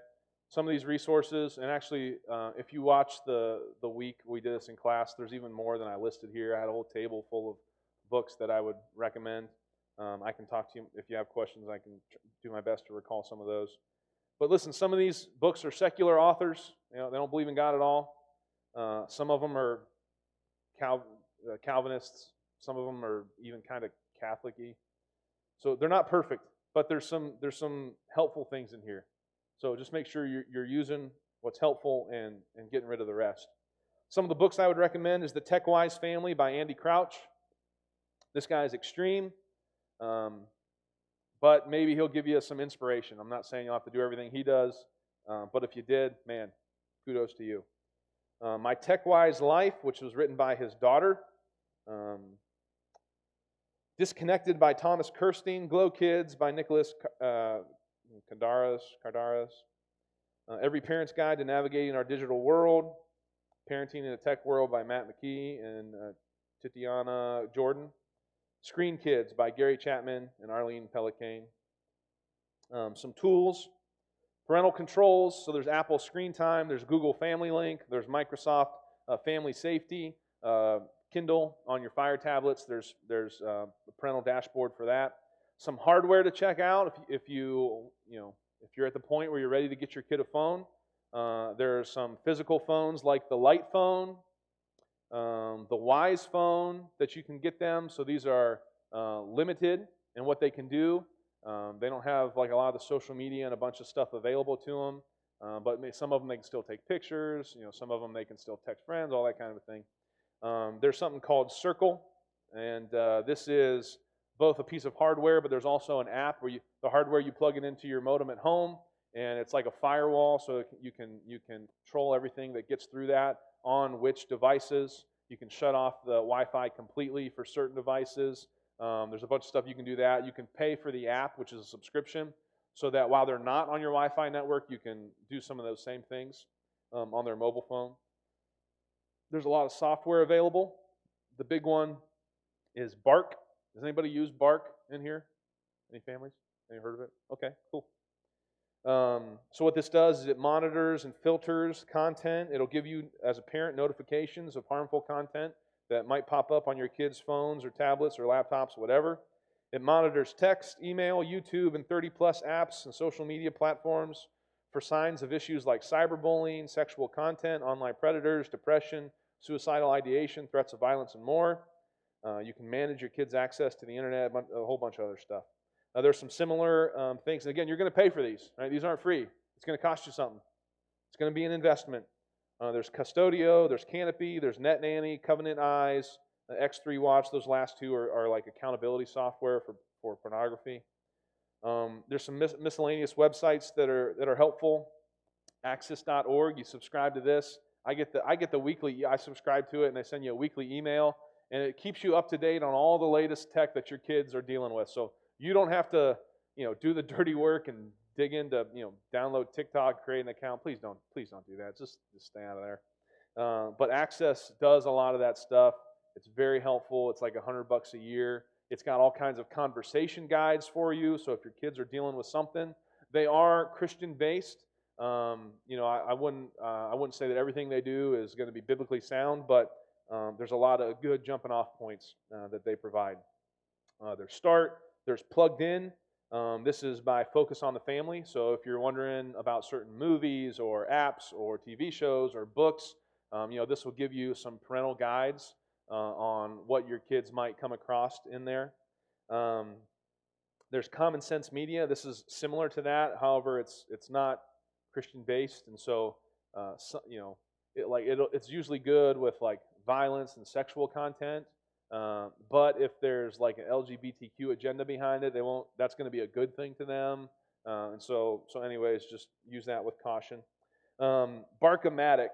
Some of these resources, and actually, if you watch the week we did this in class, there's even more than I listed here. I had a whole table full of books that I would recommend. I can talk to you if you have questions. I can do my best to recall some of those. But listen, some of these books are secular authors. You know, they don't believe in God at all. Some of them are Calvinists. Some of them are even kind of Catholic-y. So they're not perfect, but there's some helpful things in here. So just make sure you're using what's helpful and getting rid of the rest. Some of the books I would recommend is The Tech Wise Family by Andy Crouch. This guy is extreme, but maybe he'll give you some inspiration. I'm not saying you'll have to do everything he does, but if you did, man, kudos to you. My Tech Wise Life, which was written by his daughter. Disconnected by Thomas Kirstein. Glow Kids by Nicholas Kardaras. Every Parent's Guide to Navigating Our Digital World. Parenting in a Tech World by Matt McKee and Titiana Jordan. Screen Kids by Gary Chapman and Arlene Pelicane. Some tools. Parental controls. So there's Apple Screen Time. There's Google Family Link. There's Microsoft Family Safety. Kindle on your Fire tablets. There's a parental dashboard for that. Some hardware to check out if you're at the point where you're ready to get your kid a phone. There are some physical phones like the Light phone, the Wise phone that you can get them. So these are limited in what they can do. They don't have like a lot of the social media and a bunch of stuff available to them. But some of them they can still take pictures. Some of them they can still text friends, all that kind of a thing. There's something called Circle, and this is both a piece of hardware, but there's also an app where the hardware you plug it into your modem at home, and it's like a firewall, so you can control everything that gets through that on which devices. You can shut off the Wi-Fi completely for certain devices. There's a bunch of stuff you can do that. You can pay for the app, which is a subscription, so that while they're not on your Wi-Fi network, you can do some of those same things on their mobile phone. There's a lot of software available. The big one is Bark. Does anybody use Bark in here? Any families? Any heard of it? Okay, cool. So what this does is it monitors and filters content. It'll give you, as a parent, notifications of harmful content that might pop up on your kids' phones or tablets or laptops, whatever. It monitors text, email, YouTube, and 30-plus apps and social media platforms for signs of issues like cyberbullying, sexual content, online predators, depression, suicidal ideation, threats of violence, and more. You can manage your kids' access to the internet, a whole bunch of other stuff. There's some similar things. And again, you're going to pay for these, right? These aren't free. It's going to cost you something. It's going to be an investment. There's Custodio, there's Canopy, there's NetNanny, Covenant Eyes, X3 Watch. Those last two are like accountability software for pornography. There's some miscellaneous websites that are helpful. Axis.org. You subscribe to this. I get the weekly. I subscribe to it, and they send you a weekly email, and it keeps you up to date on all the latest tech that your kids are dealing with. So you don't have to, do the dirty work and dig into, download TikTok, create an account. Please don't do that. Just stay out of there. But Access does a lot of that stuff. It's very helpful. It's like $100 a year. It's got all kinds of conversation guides for you. So if your kids are dealing with something, they are Christian based. I wouldn't say that everything they do is going to be biblically sound, but there's a lot of good jumping off points that they provide. There's Start. There's Plugged In. This is by Focus on the Family. So if you're wondering about certain movies or apps or TV shows or books, this will give you some parental guides on what your kids might come across in there. There's Common Sense Media. This is similar to that. However, it's not Christian based, and so it's usually good with like violence and sexual content. But if there's like an LGBTQ agenda behind it, that's going to be a good thing to them. And so anyways, just use that with caution. Barkomatic.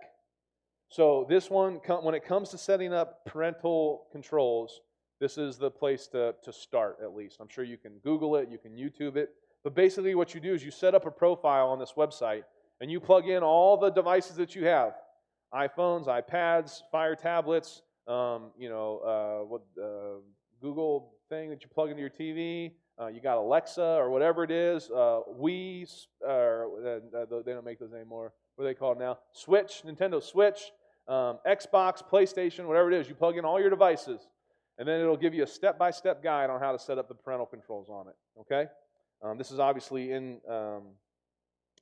So this one, when it comes to setting up parental controls, this is the place to start, at least. I'm sure you can Google it, you can YouTube it. But basically what you do is you set up a profile on this website, and you plug in all the devices that you have. iPhones, iPads, Fire tablets, Google thing that you plug into your TV. You got Alexa or whatever it is. Wii, they don't make those anymore. What are they called now? Switch, Nintendo Switch, Xbox, PlayStation, whatever it is. You plug in all your devices, and then it'll give you a step-by-step guide on how to set up the parental controls on it. Okay? This is obviously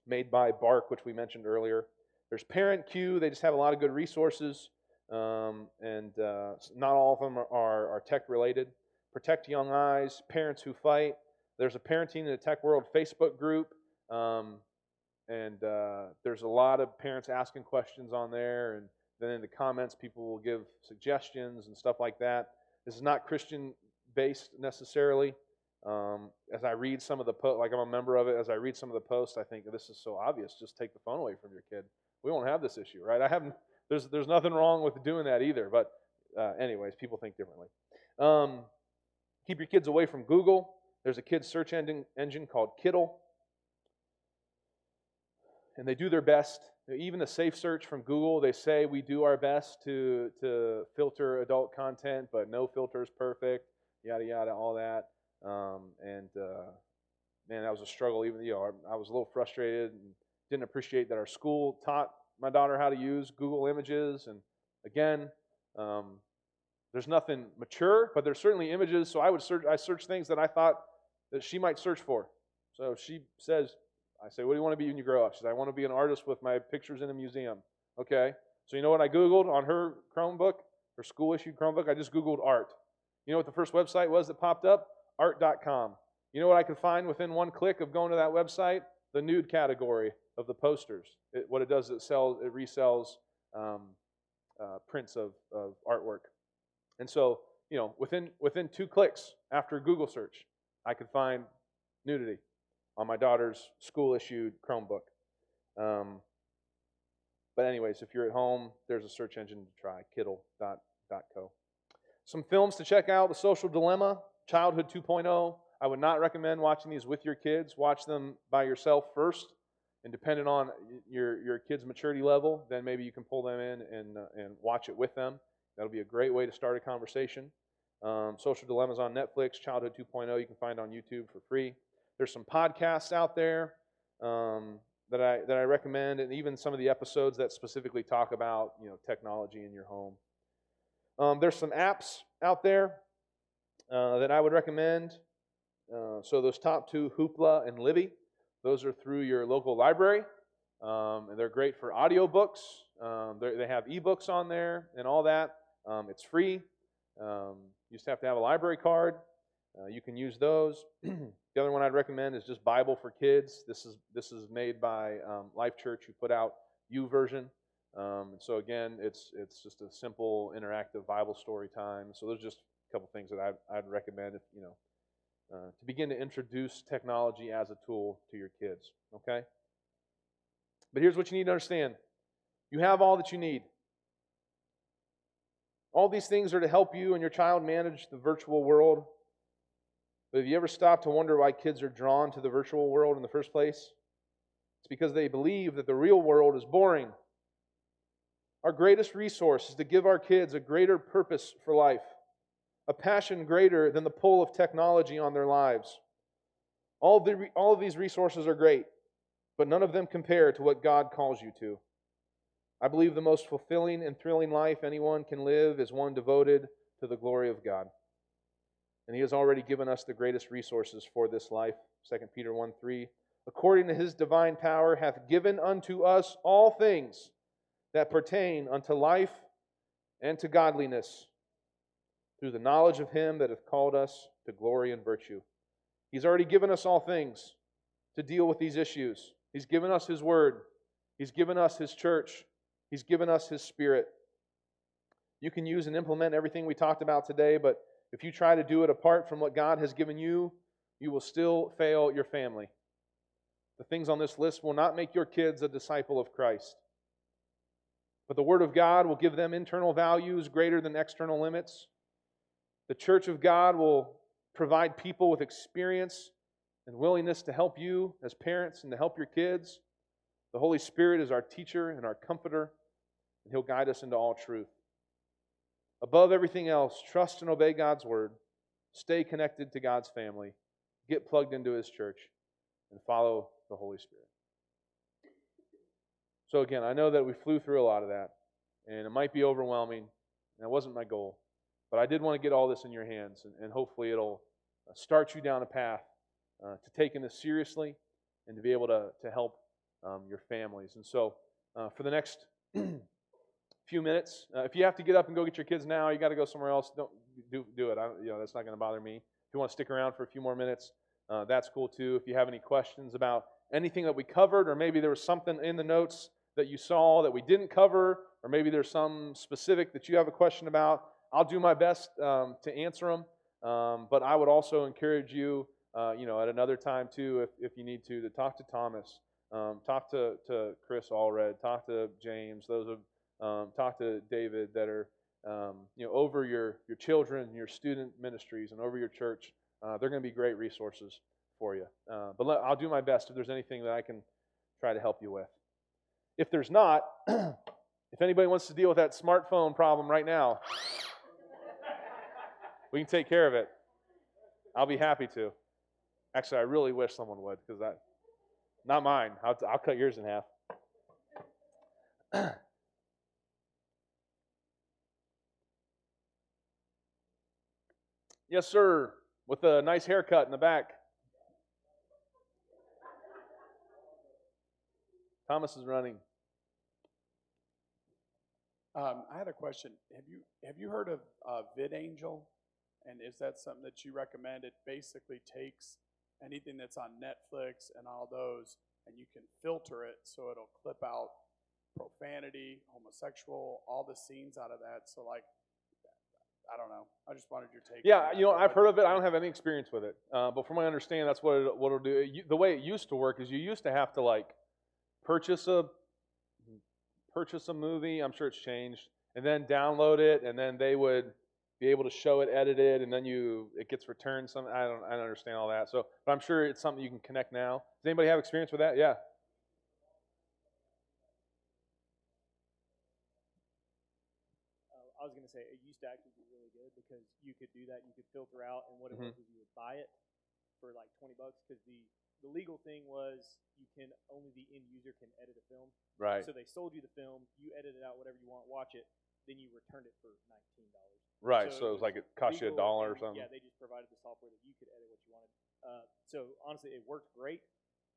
made by Bark, which we mentioned earlier. There's Parent Q. They just have a lot of good resources, and not all of them are tech-related. Protect Young Eyes, Parents Who Fight. There's a Parenting in the Tech World Facebook group, and there's a lot of parents asking questions on there, and then in the comments, people will give suggestions and stuff like that. This is not Christian-based necessarily. As I read some of the posts, like I'm a member of it, as I read some of the posts, I think this is so obvious. Just take the phone away from your kid. We won't have this issue, right? There's nothing wrong with doing that either. But anyways, people think differently. Keep your kids away from Google. There's a kids search engine called Kiddle, and they do their best. Even the safe search from Google, they say we do our best to filter adult content, but no filter is perfect. Yada yada, all that. Man, that was a struggle. Even I was a little frustrated and didn't appreciate that our school taught my daughter how to use Google Images. And again, there's nothing mature, but there's certainly images. So I search things that I thought that she might search for. So she says, I say, what do you want to be when you grow up? She says, I want to be an artist with my pictures in a museum. Okay. So you know what I Googled on her Chromebook, her school-issued Chromebook? I just Googled art. You know what the first website was that popped up? Art.com. You know what I could find within one click of going to that website? The nude category of the posters. What it does is it resells prints of artwork. And so, within 2 clicks after a Google search, I could find nudity on my daughter's school-issued Chromebook. But anyways, if you're at home, there's a search engine to try, Kiddle.co. Some films to check out: The Social Dilemma, Childhood 2.0. I would not recommend watching these with your kids. Watch them by yourself first, and depending on your kid's maturity level, then maybe you can pull them in and watch it with them. That'll be a great way to start a conversation. Social Dilemma is on Netflix. Childhood 2.0 you can find on YouTube for free. There's some podcasts out there that I recommend, and even some of the episodes that specifically talk about technology in your home. There's some apps out there that I would recommend. So those top 2, Hoopla and Libby, those are through your local library. And they're great for audiobooks. They have ebooks on there and all that. It's free. You just have to have a library card. You can use those. The other one I'd recommend is just Bible for Kids. This is made by Life Church, who put out YouVersion. So again, it's just a simple interactive Bible story time. So those are just a couple things that I'd recommend if to begin to introduce technology as a tool to your kids. Okay. But here's what you need to understand: you have all that you need. All these things are to help you and your child manage the virtual world. But have you ever stopped to wonder why kids are drawn to the virtual world in the first place? It's because they believe that the real world is boring. Our greatest resource is to give our kids a greater purpose for life, a passion greater than the pull of technology on their lives. All of these resources are great, but none of them compare to what God calls you to. I believe the most fulfilling and thrilling life anyone can live is one devoted to the glory of God. And He has already given us the greatest resources for this life. 2 Peter 1:3, according to His divine power, hath given unto us all things that pertain unto life and to godliness, through the knowledge of Him that hath called us to glory and virtue. He's already given us all things to deal with these issues. He's given us His Word. He's given us His church. He's given us His Spirit. You can use and implement everything we talked about today, but if you try to do it apart from what God has given you, you will still fail your family. The things on this list will not make your kids a disciple of Christ. But the Word of God will give them internal values greater than external limits. The church of God will provide people with experience and willingness to help you as parents and to help your kids. The Holy Spirit is our teacher and our comforter, and He'll guide us into all truth. Above everything else, trust and obey God's Word. Stay connected to God's family. Get plugged into His church, and follow the Holy Spirit. So again, I know that we flew through a lot of that, and it might be overwhelming, and it wasn't my goal. But I did want to get all this in your hands, and hopefully it'll start you down a path to taking this seriously and to be able to help your families. And so for the next few minutes, if you have to get up and go get your kids now, you got to go somewhere else, don't do it. That's not going to bother me. If you want to stick around for a few more minutes, that's cool too. If you have any questions about anything that we covered, or maybe there was something in the notes that you saw that we didn't cover, or maybe there's some specific that you have a question about, I'll do my best to answer them. But I would also encourage you, at another time too, if you need to talk to Thomas, talk to Chris Allred, talk to James, talk to David that are over your children, your student ministries, and over your church. They're going to be great resources for you. But I'll do my best if there's anything that I can try to help you with. If there's not, if anybody wants to deal with that smartphone problem right now, we can take care of it. I'll be happy to. Actually, I really wish someone would, because not mine. I'll cut yours in half. Yes, sir. With a nice haircut in the back. Thomas is running. I had a question. Have you heard of VidAngel? And is that something that you recommend? It basically takes anything that's on Netflix and all those, and you can filter it so it'll clip out profanity, homosexual, all the scenes out of that. So I don't know. I just wanted your take. Yeah, on that. I've heard of it. I don't have any experience with it. But from what I understand, that's what it'll do. The way it used to work is you used to have to purchase a movie. I'm sure it's changed, and then download it, and then they would be able to show it edited, and then it gets returned. I don't understand all that. So, but I'm sure it's something you can connect now. Does anybody have experience with that? Yeah. I was going to say, it used to actually be really good because you could do that. You could filter out, and what it was is you would buy it for like $20 because the legal thing was only the end user can edit a film. Right. So they sold you the film, you edited out whatever you want, watch it, then you returned it for $19. Right. So it was like it cost you $1 or something. Yeah, they just provided the software that you could edit what you wanted. So honestly, it worked great.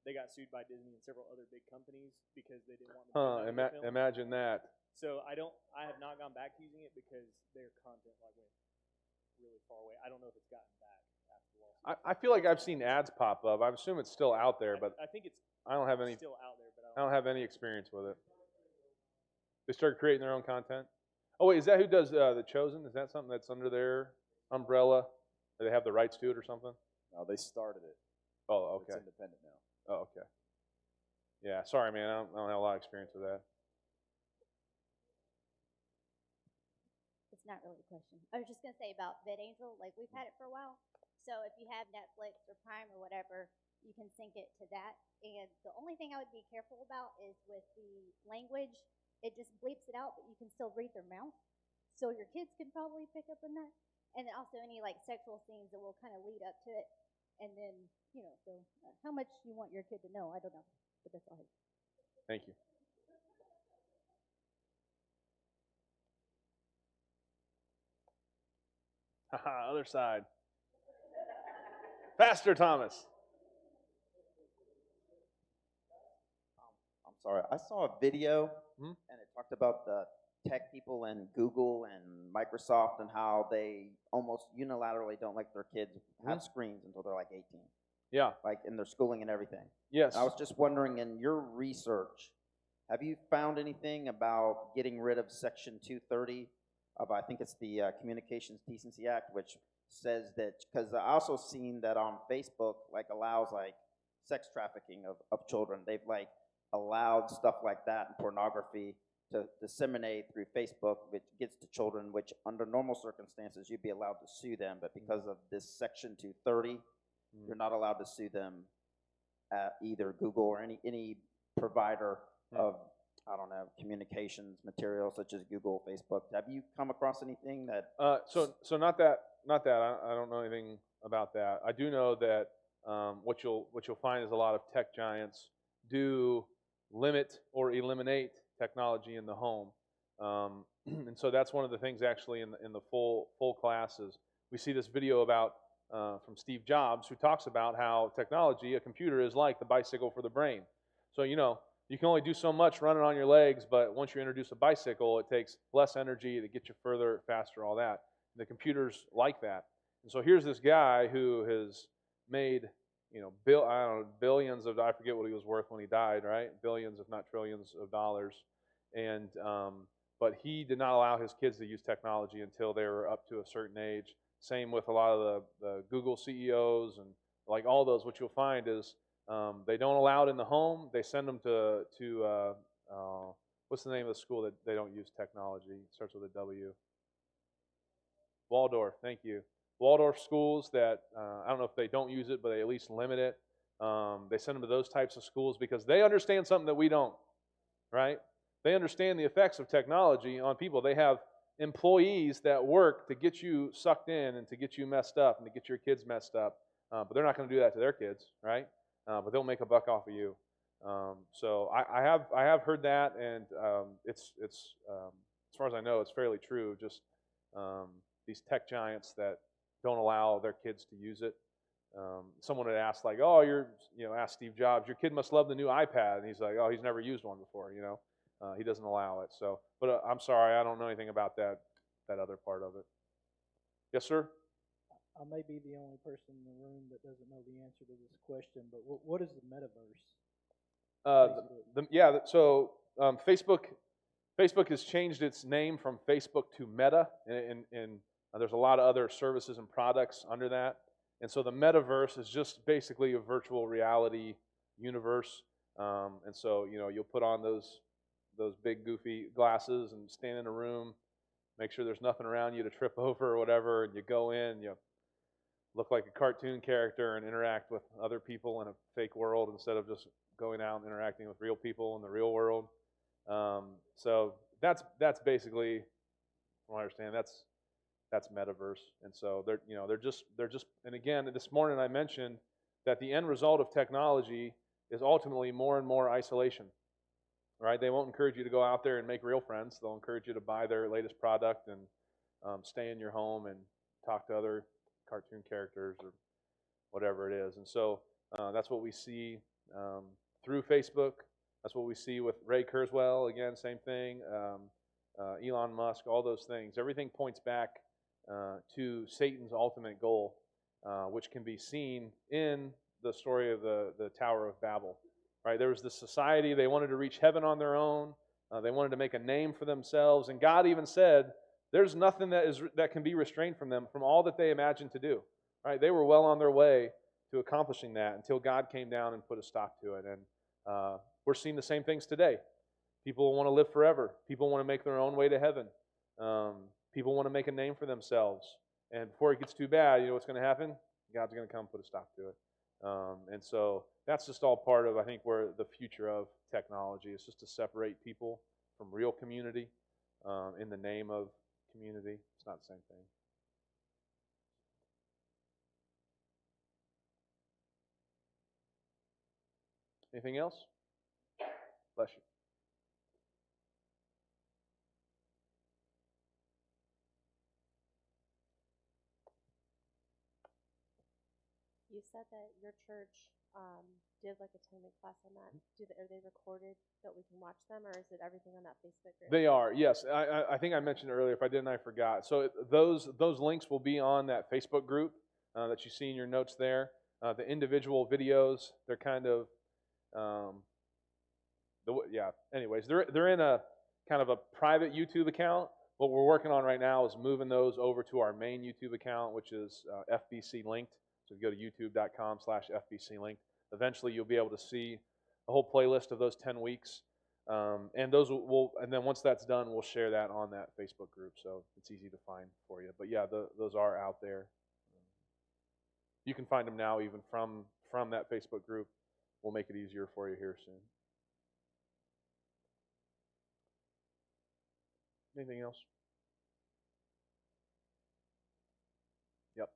they got sued by Disney and several other big companies because they didn't want them to use that in their films. Imagine that. So I have not gone back to using it because their content like went really far away. I don't know if it's gotten back after the lawsuit. I feel like I've seen ads pop up. I assume it's still out there, but I think it's I don't have any. still out there, but I don't have any experience with it. They started creating their own content. Oh wait, is that who does The Chosen? Is that something that's under their umbrella? Do they have the rights to it or something? No, they started it. Oh, okay. It's independent now. Oh, okay. Yeah, sorry, man. I don't have a lot of experience with that. It's not really a question. I was just gonna say about VidAngel, like we've had it for a while. So if you have Netflix or Prime or whatever, you can sync it to that. And the only thing I would be careful about is with the language, it just bleeps it out, but you can still read their mouth. So your kids can probably pick up on that. And then also any like sexual scenes that will kind of lead up to it. And then, so how much you want your kid to know, I don't know. But that's all. Thank you. Haha, other side. Pastor Thomas. I'm sorry. I saw a video Hmm? and it talked about the tech people and Google and Microsoft and how they almost unilaterally don't let their kids have screens until they're like 18, Yeah. like in their schooling and everything. Yes. And I was just wondering, in your research, have you found anything about getting rid of Section 230 of, I think it's the Communications Decency Act, which says that, because I also seen that on Facebook, like allows like sex trafficking of children. They've like allowed stuff like that and pornography to disseminate through Facebook, which gets to children, which under normal circumstances you'd be allowed to sue them, but because of this Section 230, you're not allowed to sue them at either Google or any provider of, I don't know, communications material such as Google, Facebook. Have you come across anything that? So not that. I don't know anything about that. I do know that what you'll find is a lot of tech giants do limit or eliminate technology in the home, and so that's one of the things actually in the full classes. We see this video about from Steve Jobs, who talks about how technology, a computer, is like the bicycle for the brain. So you can only do so much running on your legs, but once you introduce a bicycle, it takes less energy to get you further, faster, all that. And the computer's like that. And so here's this guy who has made, billions of, I forget what he was worth when he died, right? Billions, if not trillions of dollars. And, but he did not allow his kids to use technology until they were up to a certain age. Same with a lot of the Google CEOs and like all those. What you'll find is they don't allow it in the home. They send them to what's the name of the school that they don't use technology? It starts with a W. Waldorf. Thank you. Waldorf schools that I don't know if they don't use it, but they at least limit it. They send them to those types of schools because they understand something that we don't, right? They understand the effects of technology on people. They have employees that work to get you sucked in and to get you messed up and to get your kids messed up, but they're not going to do that to their kids, right? But they'll make a buck off of you. So I have heard that, and it's as far as I know, it's fairly true. Just these tech giants that don't allow their kids to use it. Someone had asked, like, "Oh, asked Steve Jobs, your kid must love the new iPad," and he's like, "Oh, he's never used one before," He doesn't allow it. So, but I'm sorry, I don't know anything about that other part of it. Yes, sir. I may be the only person in the room that doesn't know the answer to this question, but what is the metaverse? Facebook has changed its name from Facebook to Meta, and there's a lot of other services and products under that. And so the metaverse is just basically a virtual reality universe. And so you'll put on those big goofy glasses and stand in a room, make sure there's nothing around you to trip over or whatever, and you go in, you look like a cartoon character and interact with other people in a fake world instead of just going out and interacting with real people in the real world. So that's basically, from what I understand, that's metaverse. And so they're just and again, this morning I mentioned that the end result of technology is ultimately more and more isolation. Right? They won't encourage you to go out there and make real friends. They'll encourage you to buy their latest product and stay in your home and talk to other cartoon characters or whatever it is. And so that's what we see through Facebook. That's what we see with Ray Kurzweil, again, same thing. Elon Musk, all those things. Everything points back to Satan's ultimate goal, which can be seen in the story of the Tower of Babel. Right? There was this society, they wanted to reach heaven on their own. They wanted to make a name for themselves. And God even said, there's nothing that can be restrained from them, from all that they imagined to do. Right? They were well on their way to accomplishing that until God came down and put a stop to it. And we're seeing the same things today. People want to live forever. People want to make their own way to heaven. People want to make a name for themselves. And before it gets too bad, you know what's going to happen? God's going to come and put a stop to it. And so that's just all part of, I think, where the future of technology is, just to separate people from real community in the name of community. It's not the same thing. Anything else? Bless you. You said that your church did like a 10-week class on that. Are they recorded that we can watch them, or is it everything on that Facebook group? They are, yes. I think I mentioned earlier. If I didn't, I forgot. So those links will be on that Facebook group that you see in your notes there. The individual videos, they're kind of, anyways, they're in a kind of a private YouTube account. What we're working on right now is moving those over to our main YouTube account, which is FBC linked. So if you go to youtube.com/FBC linked, eventually you'll be able to see a whole playlist of those 10 weeks. And those and then once that's done, we'll share that on that Facebook group. So it's easy to find for you. But yeah, those are out there. You can find them now even from that Facebook group. We'll make it easier for you here soon. Anything else? Yep.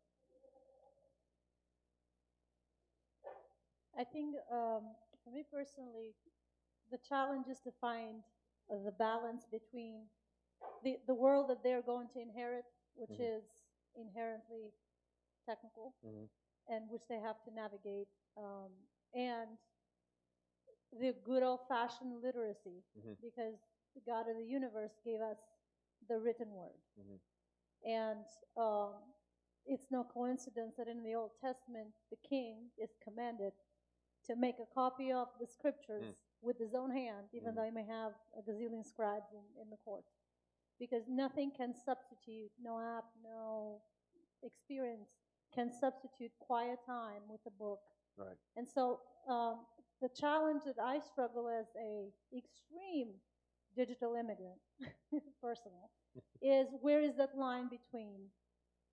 I think for me personally, the challenge is to find the balance between the world that they're going to inherit, which is inherently technical, and which they have to navigate, and the good old-fashioned literacy, because the God of the universe gave us the written word. And it's no coincidence that in the Old Testament, the king is commanded to make a copy of the scriptures with his own hand, even though he may have a gazillion scribes in the court. Because nothing can substitute, no app, no experience can substitute quiet time with a book. Right. And so the challenge that I struggle as a extreme digital immigrant, personal, is where is that line between,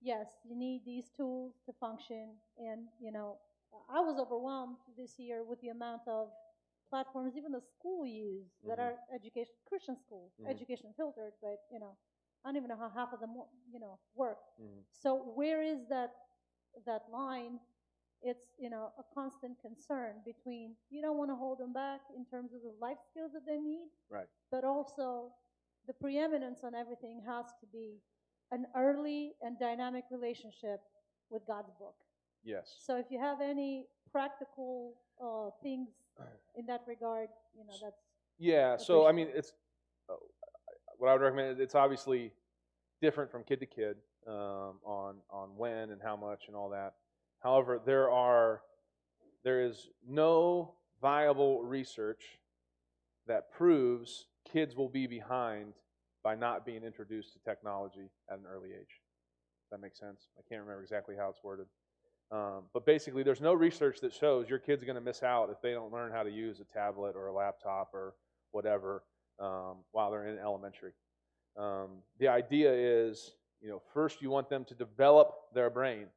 yes, you need these tools to function, and, you know, I was overwhelmed this year with the amount of platforms even the school use that are education, Christian schools, education filtered, but, you know, I don't even know how half of them, you know, work. So where is that line? It's, you know, a constant concern between, you don't want to hold them back in terms of the life skills that they need, right, but also the preeminence on everything has to be an early and dynamic relationship with God's book. Yes. So if you have any practical things in that regard, you know, that's... Yeah, so I mean, it's what I would recommend. It's obviously different from kid to kid on when and how much and all that. However, there is no viable research that proves kids will be behind by not being introduced to technology at an early age. That makes sense? I can't remember exactly how it's worded. But basically, there's no research that shows your kid's going to miss out if they don't learn how to use a tablet or a laptop or whatever while they're in elementary. The idea is, you know, first you want them to develop their brain.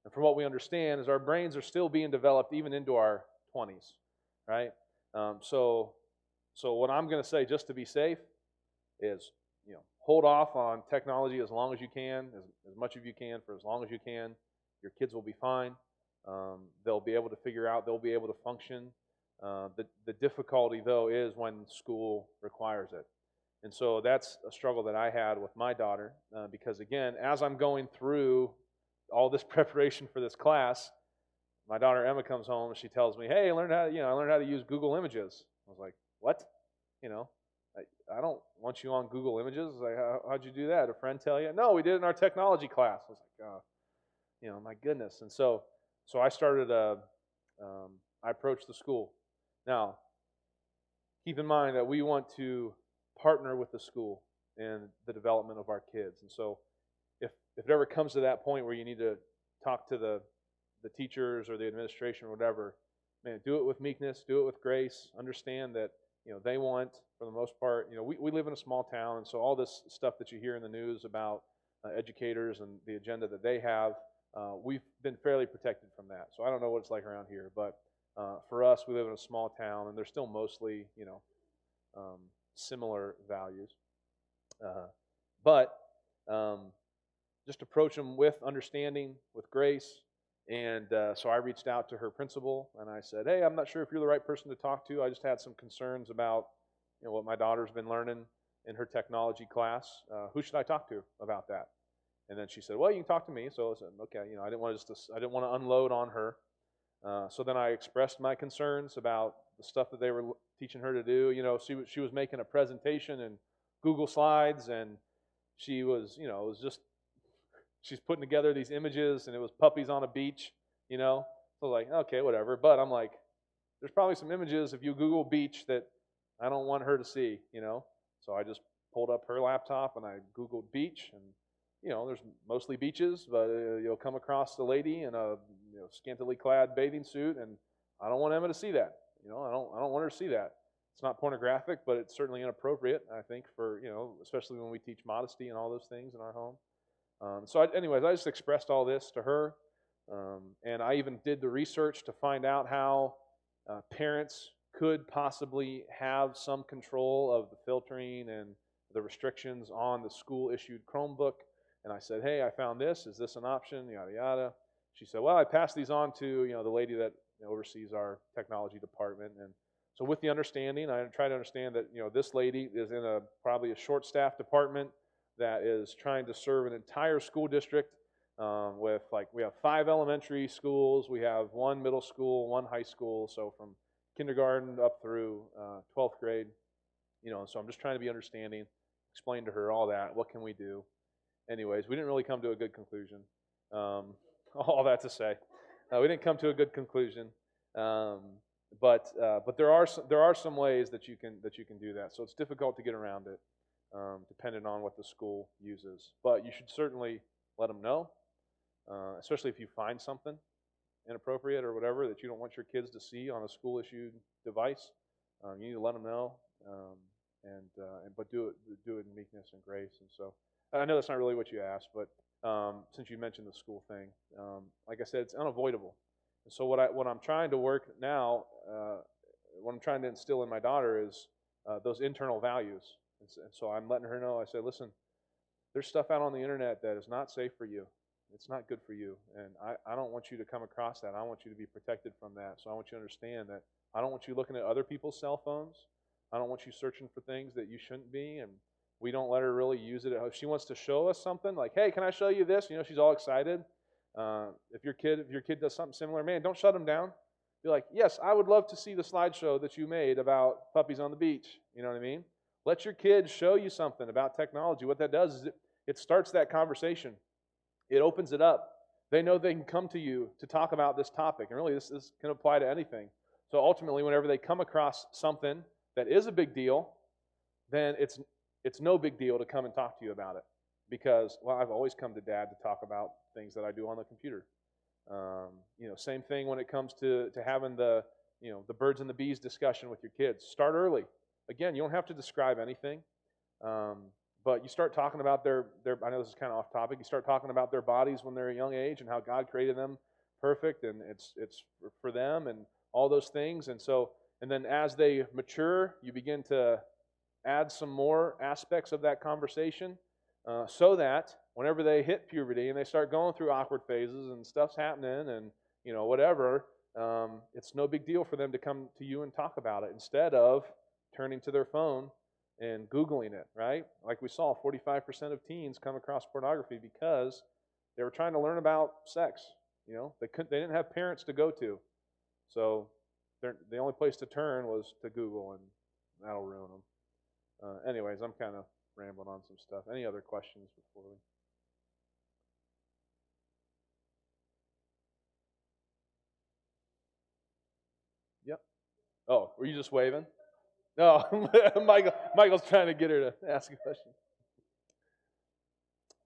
And from what we understand is our brains are still being developed even into our 20s, right? So what I'm going to say, just to be safe, is, you know, hold off on technology as long as you can, as much as you can, for as long as you can. Your kids will be fine. They'll be able to figure out. They'll be able to function. The difficulty, though, is when school requires it. And so that's a struggle that I had with my daughter because, again, as I'm going through all this preparation for this class, my daughter Emma comes home and she tells me, "Hey, I learned how to use Google Images." I was like, "What? You know, I don't want you on Google Images." Like, how'd you do that? Did a friend tell you? No, we did it in our technology class. I was like, oh, my goodness. And so I started. I approached the school. Now, keep in mind that we want to partner with the school in the development of our kids. And so, if it ever comes to that point where you need to talk to the teachers or the administration or whatever, man, do it with meekness, do it with grace. Understand that they want, for the most part, we live in a small town, and so all this stuff that you hear in the news about educators and the agenda that they have, we've been fairly protected from that. So I don't know what it's like around here, but for us, we live in a small town, and they're still mostly similar values. But just approach them with understanding, with grace. And so I reached out to her principal, and I said, "Hey, I'm not sure if you're the right person to talk to. I just had some concerns about what my daughter's been learning in her technology class. Who should I talk to about that?" And then she said, "Well, you can talk to me." So I said, "Okay." I didn't want to unload on her. So then I expressed my concerns about the stuff that they were teaching her to do. She was making a presentation in Google Slides, and she was, it was just, she's putting together these images, and it was puppies on a beach, So I was like, okay, whatever. But I'm like, there's probably some images if you Google beach that I don't want her to see, So I just pulled up her laptop and I Googled beach, and there's mostly beaches, but you'll come across a lady in a scantily clad bathing suit, and I don't want Emma to see that. I don't want her to see that. It's not pornographic, but it's certainly inappropriate, I think, for especially when we teach modesty and all those things in our home. Anyways, I just expressed all this to her, and I even did the research to find out how parents could possibly have some control of the filtering and the restrictions on the school-issued Chromebook. And I said, "Hey, I found this. Is this an option?" Yada yada. She said, "Well, I passed these on to the lady that oversees our technology department." And so, with the understanding, I try to understand that this lady is in probably a short-staffed department that is trying to serve an entire school district with we have 5 elementary schools, we have 1 middle school, 1 high school, so from kindergarten up through 12th grade. So I'm just trying to be understanding, explain to her all that. What can we do? Anyways, we didn't really come to a good conclusion. All that to say, we didn't come to a good conclusion. But there are some ways that you can do that. So it's difficult to get around it, depending on what the school uses. But you should certainly let them know, especially if you find something inappropriate or whatever that you don't want your kids to see on a school-issued device. You need to let them know, but do it in meekness and grace. And so, I know that's not really what you asked, but since you mentioned the school thing, like I said, it's unavoidable. And so what I'm trying to work now, what I'm trying to instill in my daughter is those internal values. And so I'm letting her know. I said, "Listen, there's stuff out on the internet that is not safe for you. It's not good for you, and I don't want you to come across that. I want you to be protected from that. So I want you to understand that I don't want you looking at other people's cell phones. I don't want you searching for things that you shouldn't be." And we don't let her really use it. If she wants to show us something, like, "Hey, can I show you this?" She's all excited. If your kid does something similar, man, don't shut them down. Be like, "Yes, I would love to see the slideshow that you made about puppies on the beach." You know what I mean? Let your kids show you something about technology. What that does is it starts that conversation. It opens it up. They know they can come to you to talk about this topic. And really, this can apply to anything. So ultimately, whenever they come across something that is a big deal, then it's no big deal to come and talk to you about it. Because, well, I've always come to Dad to talk about things that I do on the computer. Same thing when it comes to having the birds and the bees discussion with your kids. Start early. Again, you don't have to describe anything. But you start talking about their I know this is kind of off topic. You start talking about their bodies when they're a young age and how God created them perfect, and it's for them and all those things. And then as they mature, you begin to add some more aspects of that conversation, so that whenever they hit puberty and they start going through awkward phases and stuff's happening and whatever, it's no big deal for them to come to you and talk about it instead of turning to their phone and Googling it, right? Like we saw, 45% of teens come across pornography because they were trying to learn about sex, You know, they didn't have parents to go to, so the only place to turn was to Google, and that'll ruin them. Anyways, I'm kind of rambling on some stuff. Any other questions before we? Yep. Oh, were you just waving? No, Michael's trying to get her to ask a question.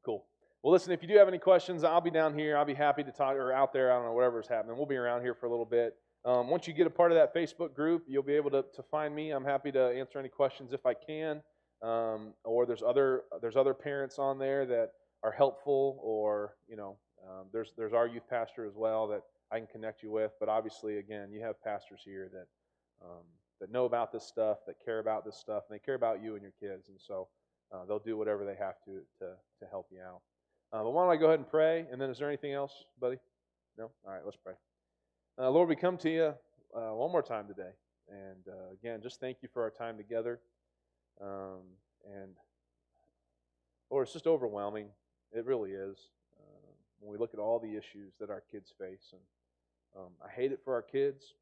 Cool. Well, listen, if you do have any questions, I'll be down here. I'll be happy to talk, or out there, I don't know, whatever's happening. We'll be around here for a little bit. Once you get a part of that Facebook group, you'll be able to find me. I'm happy to answer any questions if I can. Or there's other parents on there that are helpful, or there's our youth pastor as well that I can connect you with. But obviously, again, you have pastors here that know about this stuff, that care about this stuff, and they care about you and your kids, and so they'll do whatever they have to help you out. But why don't I go ahead and pray, and then is there anything else, buddy? No? All right, let's pray. Lord, we come to you one more time today, and again, just thank you for our time together. And Lord, it's just overwhelming. It really is. When we look at all the issues that our kids face, and I hate it for our kids.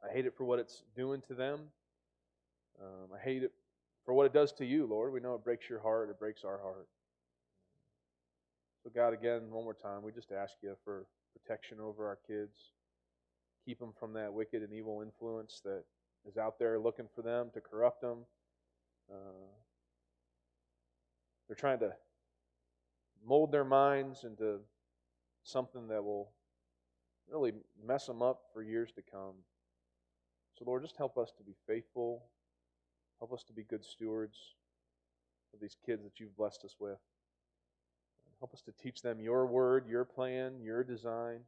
I hate it for what it's doing to them. I hate it for what it does to you, Lord. We know it breaks your heart. It breaks our heart. So God, again, one more time, we just ask you for protection over our kids. Keep them from that wicked and evil influence that is out there looking for them to corrupt them. They're trying to mold their minds into something that will really mess them up for years to come. So Lord, just help us to be faithful. Help us to be good stewards of these kids that you've blessed us with. Help us to teach them your word, your plan, your design.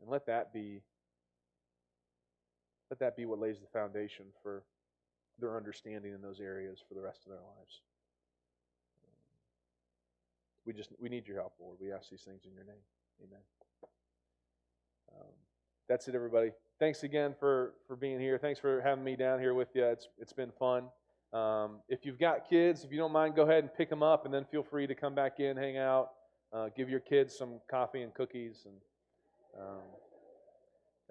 And let that be what lays the foundation for their understanding in those areas for the rest of their lives. We need your help, Lord. We ask these things in your name. Amen. That's it, everybody. Thanks again for being here. Thanks for having me down here with you. It's been fun. If you've got kids, if you don't mind, go ahead and pick them up, and then feel free to come back in, hang out, give your kids some coffee and cookies, and